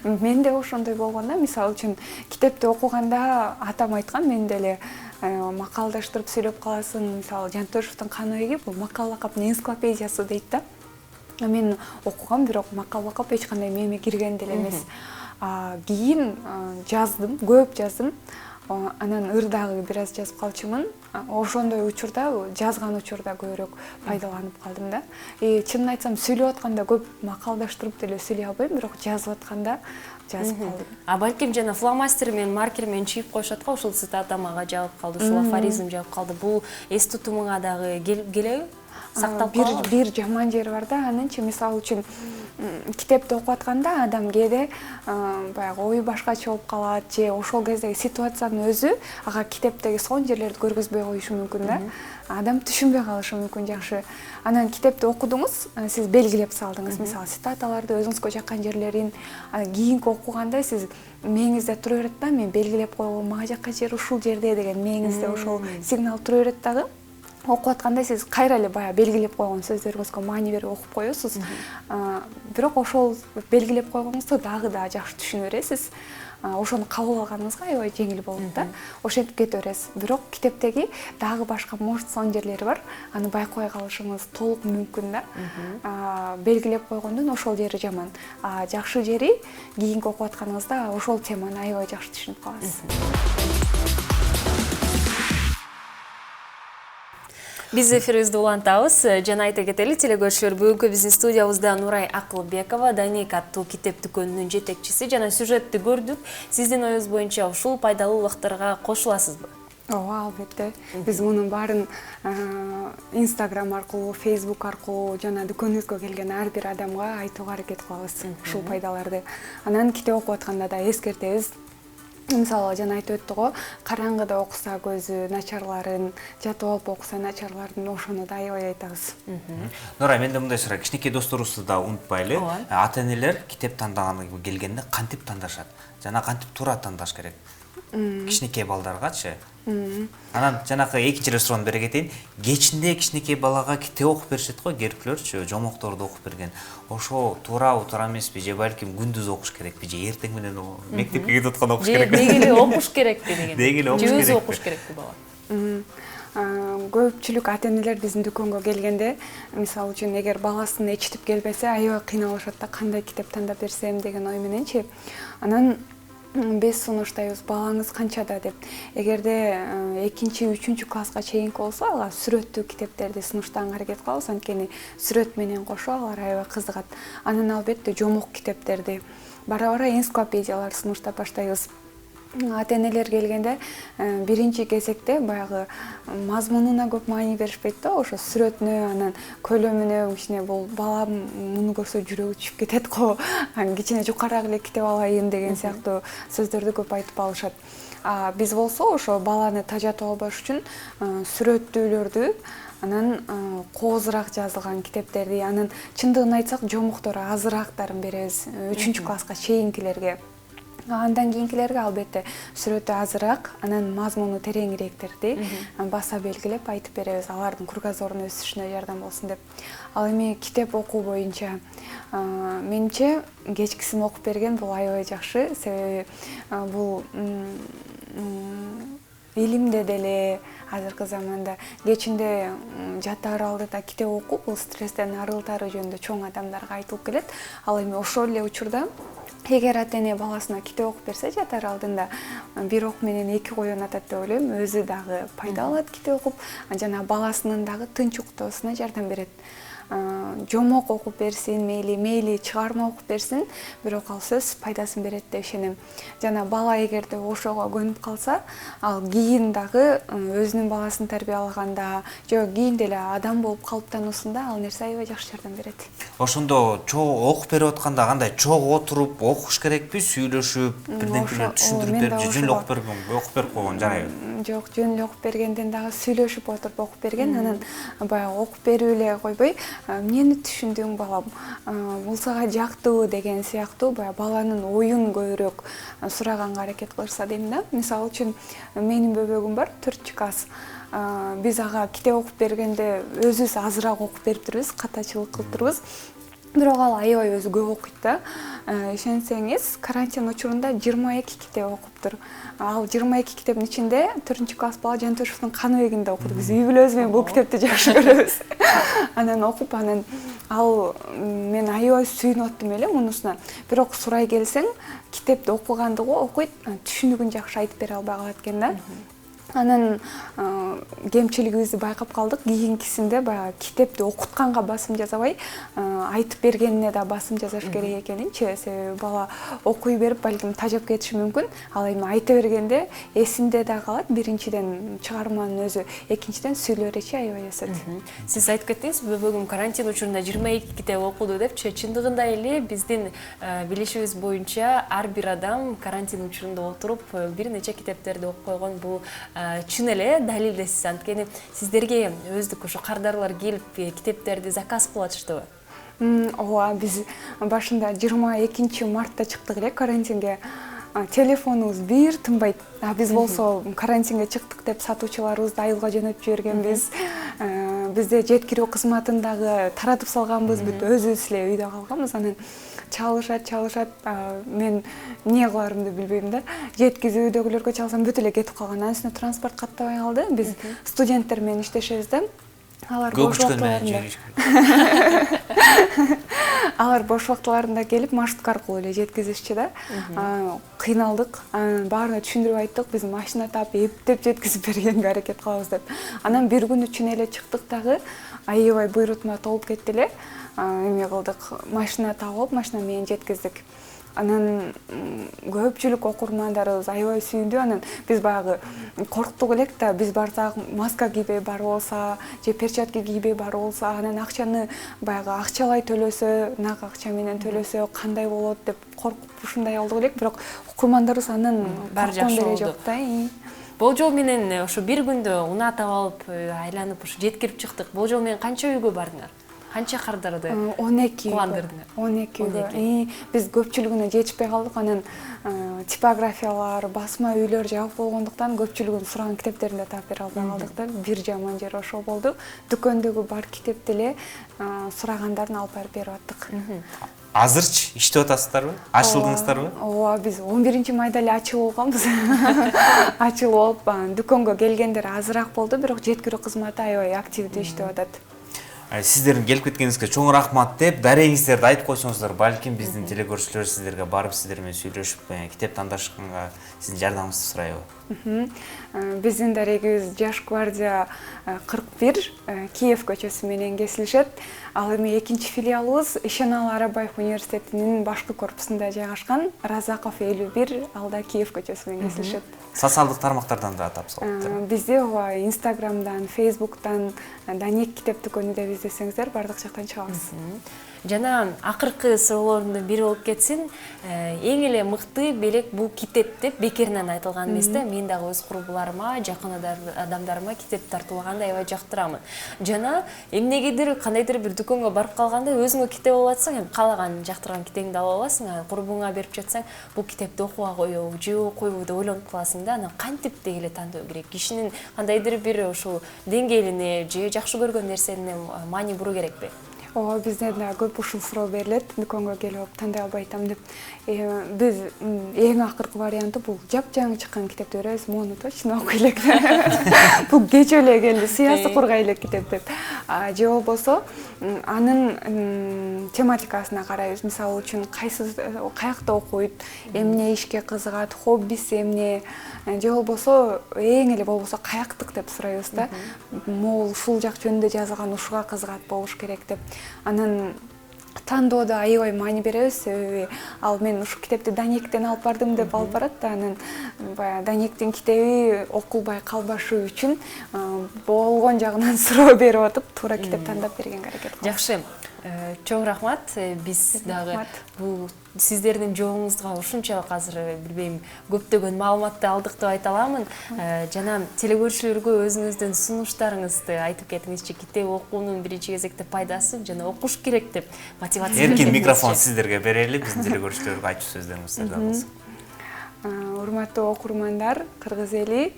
Менде ошондой болгон да, мисалы үчүн китепти окуганда атам айткан, мен деле макалдаштырып сүйлөп каласың. Мисалы Жантошевдун Каныбеги бул макал лакаптын энциклопедиясы дейт да. Мен окугам, бирок макал лакап эч кандай мээме кирген деле эмес. Кийин жаздым, көп жаздым. Анан ырдагы бир аз жазып калчумун. Ошондой учурда, жазган учурда көбүрөөк пайдаланып калдым да. Чынын айтсам, сүйлөп атканда көп макалдаштырып деле сүйлөй албайм, бирок жазып атканда жазып калдым. Балким жана фломастер менен маркер менен чийип коюшат го, ушул цитата мага жагып калды, ушул афоризм жагып калды. Бул эс тутумуңа дагы келеби? Сакталып калабы? Бир жаман жери бар да, анынчы мисалы үчүн китепти окуп атканда адам кээде баягы ою башкача болуп калат, же ошол кездеги ситуациянын өзү ага китептеги сонун жерлерди көргөзбөй коюшу мүмкүн да. Адам түшүнбөй калышы мүмкүн жакшы. Анан китепти окудуңуз, сиз белгилеп салдыңыз, мисалы цитаталарды, өзүңүзгө жаккан жерлерин. Кийинки окуганда сиз мээңизде тура берет да, мен белгилеп койгом, мага жаккан жер ушул жерде деген мээңизде ошол сигнал тура берет дагы. Окуп атканда сиз кайра эле баягы белгилеп койгон сөздөрүңүзгө маани берип окуп коесуз. Бирок ошол белгилеп койгонуңузду дагы да жакшы түшүнө бересиз. ошону кабыл алганыбызга аябай жеңил болот да. Ошентип кете бересиз. Бирок китептеги дагы башка можсон жерлери бар. Аны байкабай калышыңыз толук мүмкүн да. Белгилеп койгондон ошол жери жаман. Жакшы жери кийинки окуп атканыңызда ошол теманы аябай жакшы түшүнүп каласыз. Биз эфирибизди улантабыз. Жана айта кетели, телекөрүүчүлөр, бүгүнкү биздин студиябызда Нурай Акылбекова, Даник аттуу китеп дүкөнүнүн жетекчиси, жана сюжетти көрдүк. Сиздин оюңуз боюнча ушул пайдалуулуктарга кошуласызбы? Ооба, албетте. Биз мунун баарын Instagram аркылуу, Facebook аркылуу жана дүкөнүбүзгө келген ар бир адамга айтууга аракет кылабыз ушул пайдаларды. Анан китеп окуп атканда да эскертебиз. Мисалы, жана айтып өттү го, караңгыда окуса көзү начарларын, жатып алып окуса начарларын, ошону да аябай айтабыз. Нурай, менде мындай суроо, кичинекей досторубузду да унутпайлы. Ата-энелер китеп тандаганы келгенде кантип тандашат? Жана кантип туура тандаш керек? Кичинекей балдаргачы. Анан жанакы экинчи суроону бере кетейин. Кечинде кичинекей балага китеп окуп беришет го, керүклөрчү, жомокторду окуп берген. Ошо туурабы, туура эмеспи, же балким күндүз окуш керекпи, же эртең менен мектепке кетип атканда окуш керекпи? Деги эле окуш керекпи деген. Деги эле окуш керекпи? керекпи? Окуш керекпи бала? Көпчүлүк ата-энелер биздин дүкөнгө келгенде, мисалы үчүн, эгер баласын эчитип келбесе, аябай кыйналышат да, кандай китеп тандап берсем деген ой мененчи. Анан биз сунуштайбыз, балаңыз канчада деп. Эгерде 2-3 класска чейинки болсо, ага сүрөттүү китептерди сунуштаганга аракет кылабыз, анткени сүрөт менен кошо алар аябай кызыгат. Анан албетте жомок китептерди, бара-бара энциклопедиялар сунуштап баштайбыз. Ата-энелер келгенде биринчи кезекте баягы мазмунуна көп маани беришпейт да, ошо сүрөтүнө, анан көлөмүнө, кичине бул балам муну көрсө жүрөгү түшүп кетет го, кичине жукарыраак эле китеп алайын деген сыяктуу сөздөрдү көп айтып алышат. Биз болсо ошо баланы тажатып албаш үчүн сүрөттүүлөрдү, анан коозураак жазылган китептерди, анан чындыгын айтсак жомоктор азыраактарын беребиз 3 класска чейинкилерге. Андан кийинкилерге албетте сүрөтү азыраак, анан мазмуну тереңирээктерди баса белгилеп айтып беребиз, алардын кругозорун өсүшүнө жардам болсун деп. Ал эми китеп окуу боюнча менимче кечкисин окуп берген бул аябай жакшы, себеби бул илимде деле азыркы заманда кечинде жатаар алдыда китеп окуп, бул стресстен арылтары жөнүндө чоң адамдарга айтылып келет. Ал эми ошол эле учурда эгер ата-эне баласына китеп окуп берсе жатаар алдында, бир ок менен эки коен атат деп ойлойм. Өзү дагы пайда алат китеп окуп, жана баласынын дагы тынч уктоосуна жардам берет. Жомок окуп берсин, мейли чыгарма окуп берсин, бирок ал сөз пайдасын берет деп ишенем. Жана бала эгерде ошого көнүп калса, ал кийин дагы өзүнүн баласын тарбиялаганда, же кийин деле адам болуп калыптануусунда ал нерсе аябай жакшы жардам берет. Ошондо окуп берип атканда кандай чогуу отуруп окуш керекпи, сүйлөшүп, бирден-бирле түшүндүрүп берип, жөн эле окуп берип койгон жарайбы? Жок, жөн эле окуп бергенден дагы сүйлөшүп отуруп окуп берген, анан баягы окуп берип эле койбой, эмнени түшүндүң балам, бул сага жактыбы деген сыяктуу баягы баланын оюн көбүрөөк сураганга аракет кылышса дейм да. Мисалы үчүн, менин бөбөгүм бар, 4 класс. Биз ага китеп окуп бергенде өзүбүз азыраак окуп бериптирбиз, катачылык кылыптырбыз. Бирок ал аябай өзү көп окуйт да. Ишенсеңиз, карантин учурунда 22 китеп окуптур. Ал 22 китептин ичинде 4-класс бала Жантөшевдүн Каныбегинде окуду. Биз үй бүлөбүз менен бул китепти жакшы көрөбүз. Анан окуп, анан ал мен аябай сүйүнүп аттым эле мунусуна. Бирок сурай келсең, китепти окугандыгы окуйт, түшүнүгүн жакшы айтып бере албай калат экен да. Анан кемчилигибизди байкап калдык. Кийинкисинде баягы китепти окутканга басым жасабай, айтып бергенине да басым жасаш керек экенинчи. Себеби бала окуй берип балким тажап кетиши мүмкүн. Ал эми айта бергенде эсинде да калат. Биринчиден чыгарманын өзү, экинчиден сүйлөө речи аябай өсөт. Сиз айтып кеттиңиз, бөбөгүм карантин учурунда 22 китеп окуду депчи. Чындыгында эле биздин билишибиз боюнча ар бир адам карантин учурунда отуруп бир нече китептерди окуп койгон. Бул чын эле далилдесиз, анткени сиздерге өздүк ошо кардарылар келип китептерди заказ кылып атыштыбы? Ооба, биз башында 22 мартта чыктык эле карантинге. Телефонубуз бир тынбайт. Биз болсо карантинге чыктык деп сатуучуларыбызды айылга жөнөтүп жибергенбиз. бизде жеткирүү кызматындагы таратып салганбыз, бүт өзүбүз эле үйдө калганбыз. Анан чалышат. Мен эмне кыларымды билбейм да. Жеткизүү үйдөгүлөргө чалсам бүт эле кетип калган. Анын үстүнө транспорт каттабай калды. Биз студенттер менен иштешебиз да. Алар бош убактыларында келип маршрутка аркылуу эле жеткизишчи да. Кыйналдык. Баарына түшүндүрүп айттык, биз машина таап, эптеп жеткизип бергенге аракет кылабыз деп. Анан бир күн үчүн эле чыктык дагы, аябай буйрутма толуп кетти эле. Эме кылдык, машина таап, машина менен жеткиздик. Анан көпчүлүк окурмандарыбыз аябай сүйүндү. Анан биз баягы корктук элек да, биз барсак маска кийбей бар болса, же перчатка кийбей бар болса, анан акчаны баягы акчалай төлөсө, нак акча менен төлөсө кандай болот деп коркуп ушундай алдык элек. Бирок окурмандарыбыз анан баары жакшы болду. жок да. Болжол менен ошо бир күндө унаатап алып, айланып ушу жеткирип чыктык. Болжол менен канча үйгө бардыңар? Канча кардарды 12 кубандырдыңар? 12 үйгө. Биз көпчүлүгүнө жетишпей калдык. Анан типографиялар, басма үйлөр жабык болгондуктан көпчүлүгүн сураган китептерин да таап бере албай калдык да. Бир жаман жери ошол болду. Дүкөндөгү бар китепти эле сурагандарын алып барып берип аттык. Азырчы иштеп атасыздарбы? Ачылдыңыздарбы? Ооба, биз 11-майда эле ачылып алганбыз. Ачылып алып, дүкөнгө келгендер азыраак болду, бирок жеткирүү кызматы аябай активдүү иштеп атат. Сиздердин келип кеткениңизге чоң рахмат деп, дарегиңиздерди айтып койсоңуздар, балким биздин телекөрүүчүлөр сиздерге барып, сиздер менен сүйлөшүп, китеп тандашканга сиздин жардамыңызды сурайбы? Биздин дарегибиз Жаш гвардия 41 Киев көчөсү менен кесилишет. Ал эми экинчи филиалыбыз Ишеналы Арабаев университетинин башкы корпусунда жайгашкан. Разаков 51, алда Киев көчөсү менен кесилишет. Социалдык тармактардан да атап салып. Бизде Инстаграмдан, Фейсбуктан, Даник китеп дүкөнү деп издесеңиздер бардык жактан чыгабыз. Жана акыркы суроолордун бири болуп кетсин, эң эле мыкты белек бул китеп деп бекеринен айтылган эмес да. Мен дагы өз курбуларыма, жакын адамдарыма китеп тартуулаганды аябай жактырамын. Жана эмнегедир кандайдыр бир дүкөнгө барып калганда өзүңө китеп алып атсаң, каалаган жактырган китебиңди алып аласың, курбуңа берип жатсаң, бул китепти окууга коёбу же окуйбу деп ойлонуп каласың да. Анан кантип дегеле тандоо керек? Кишинин кандайдыр бир ошол деңгээлине же жакшы көргөн нерсене маани буруу керекпи? Ооба, бизден да көп ушул суроо берилет, дүкөнгө келип тандай албай атам деп. Биз эң акыркы варианты бул жапжаңы чыккан китепти беребиз, мону точно окуй элек. Бул кече эле келди, сыясы кургай элек китеп деп. Же болбосо анын тематикасына карайбыз. Мисалы үчүн каякта окуйт, эмне ишке кызыгат, хоббиси эмне, же болбосо эң эле болбосо каяктык деп сурайбыз да. Могул ушул жак жөнүндө жазылган, ушуга кызыгат болуш керек деп. Анан тандоодо аябай маани беребиз, себеби ал мен ушу китепти Даниктен алып бардым деп алып барат да, анан баягы Даниктин китеби окулбай калбашы үчүн болгон жагынан суроо берип атып, туура китеп тандап бергенге аракет кылабыз. Жакшы. Чоң рахмат. Биз дагы бул сиздердин жоогуңузга ушунчалык азыр билбейм көптөгөн маалыматты алдык деп айта аламын. Жана телекөрүүчүлөргө өзүңүздүн сунуштарыңызды айтып кетиңизчи. Китеп окуунун биринчи кезекте пайдасы жана окуш керек деп мотивация. Эркин микрофон сиздерге берели, биздин телекөрүүчүлөргө айтчу сөздөрүңүздөрдөн болсо. Урматтуу окурмандар, кыргыз эли,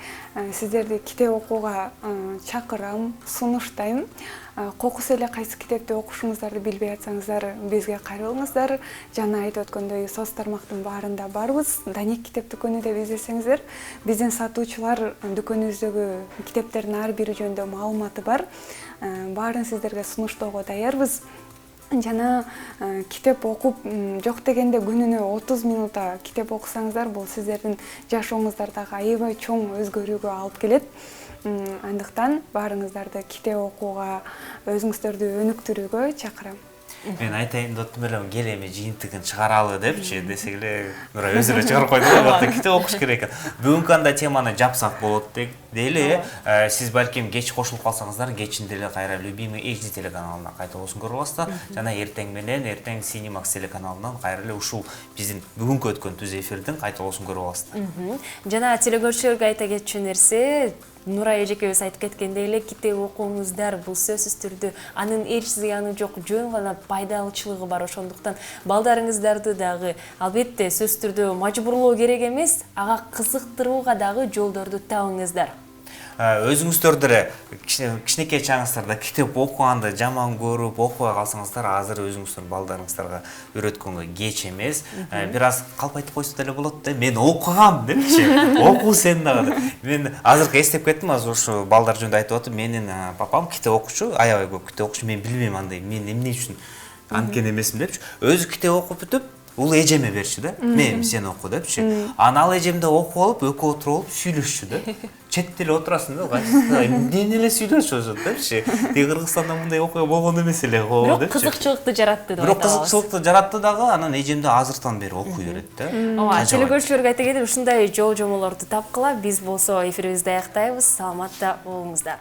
сиздерди китеп окууга чакырам, сунуштайм. Кокус эле кайсы китепти окушуңуздарды билбей атсаңыздар, бизге кайрылыңыздар. Жана айтып өткөндөй соц тармактын баарында барбыз. Даник китеп дүкөнү деп издесеңиздер, биздин сатуучулар дүкөнүбүздөгү китептердин ар бири жөнүндө маалыматы бар. Баарын сиздерге сунуштоого даярбыз. Жана китеп окуп, жок дегенде күнүнө 30 минутта китеп окусаңыздар, бул сиздердин жашооңуздардагы аябай чоң өзгөрүүгө алып келет. Андыктан баарыңыздарды китеп окууга, өзүңүздөрдү өнүктүрүүгө чакырам. Мен айтайын деп аттым эле, кел эми жыйынтыгын чыгаралы депчи десек эле, Нура өзү эле чыгарып койду го, бакта китеп окуш керек экен. Бүгүнкү андай теманы жапсак болот дейли. Сиз балким кеч кошулуп калсаңыздар, кечинде эле кайра Любимый HD телеканалына кайталоосун көрүп аласыздар. Жана эртең менен Cinemax телеканалынан кайра эле ушул биздин бүгүнкү өткөн түз эфирдин кайталоосун көрүп аласыздар. Жана телекөрүүчүлөргө айта кетчү нерсе, Нура эжекебиз айтып кеткендей эле, китеп окуңуздар, бул сөзсүз түрдө анын эч зыяны жок, жөн гана пайдалычылыгы бар. Ошондуктан балдарыңыздарды дагы албетте сөзсүз түрдө мажбурлоо керек эмес, ага кызыктырууга дагы жолдорду табыңыздар. өзүңүздөр деле кичинекей чагыңыздарда китеп окуганды жаман көрүп окубай калсаңыздар, азыр өзүңүздөрдүн балдарыңыздарга үйрөткөнгө кеч эмес. Бир аз калп айтып койсо деле болот да. Мен окугам депчи. Оку сен дагы. Мен азыр эстеп кеттим, азыр ушу балдар жөнүндө айтып атып, менин папам китеп окучу, аябай көп китеп окучу. Мен билбейм андай, мен эмне үчүн анткени эмесмин депчи. Өзү китеп окуп бүтүп, ул эжеме берчү да. Мен сен оку депчи. Аны ал эжем да окуп алып, экөө отуруп алып сүйлөшчү да. Четте эле отурасың да, эмнени эле сүйлөшөсүң депчи. Тиги Кыргызстанда мындай окуя болгон эмес эле го депчи. Бирок кызыкчылыкты жаратты деп Бирок айтабыз. кызыкчылыкты жаратты дагы, анан эжем да азыртан бери окуй берет да. Ооба, телекөрүүчүлөргө айта кетип, ушундай жол жомолорду тапкыла. Биз болсо эфирибизди аяктайбыз. Саламатта болуңуздар.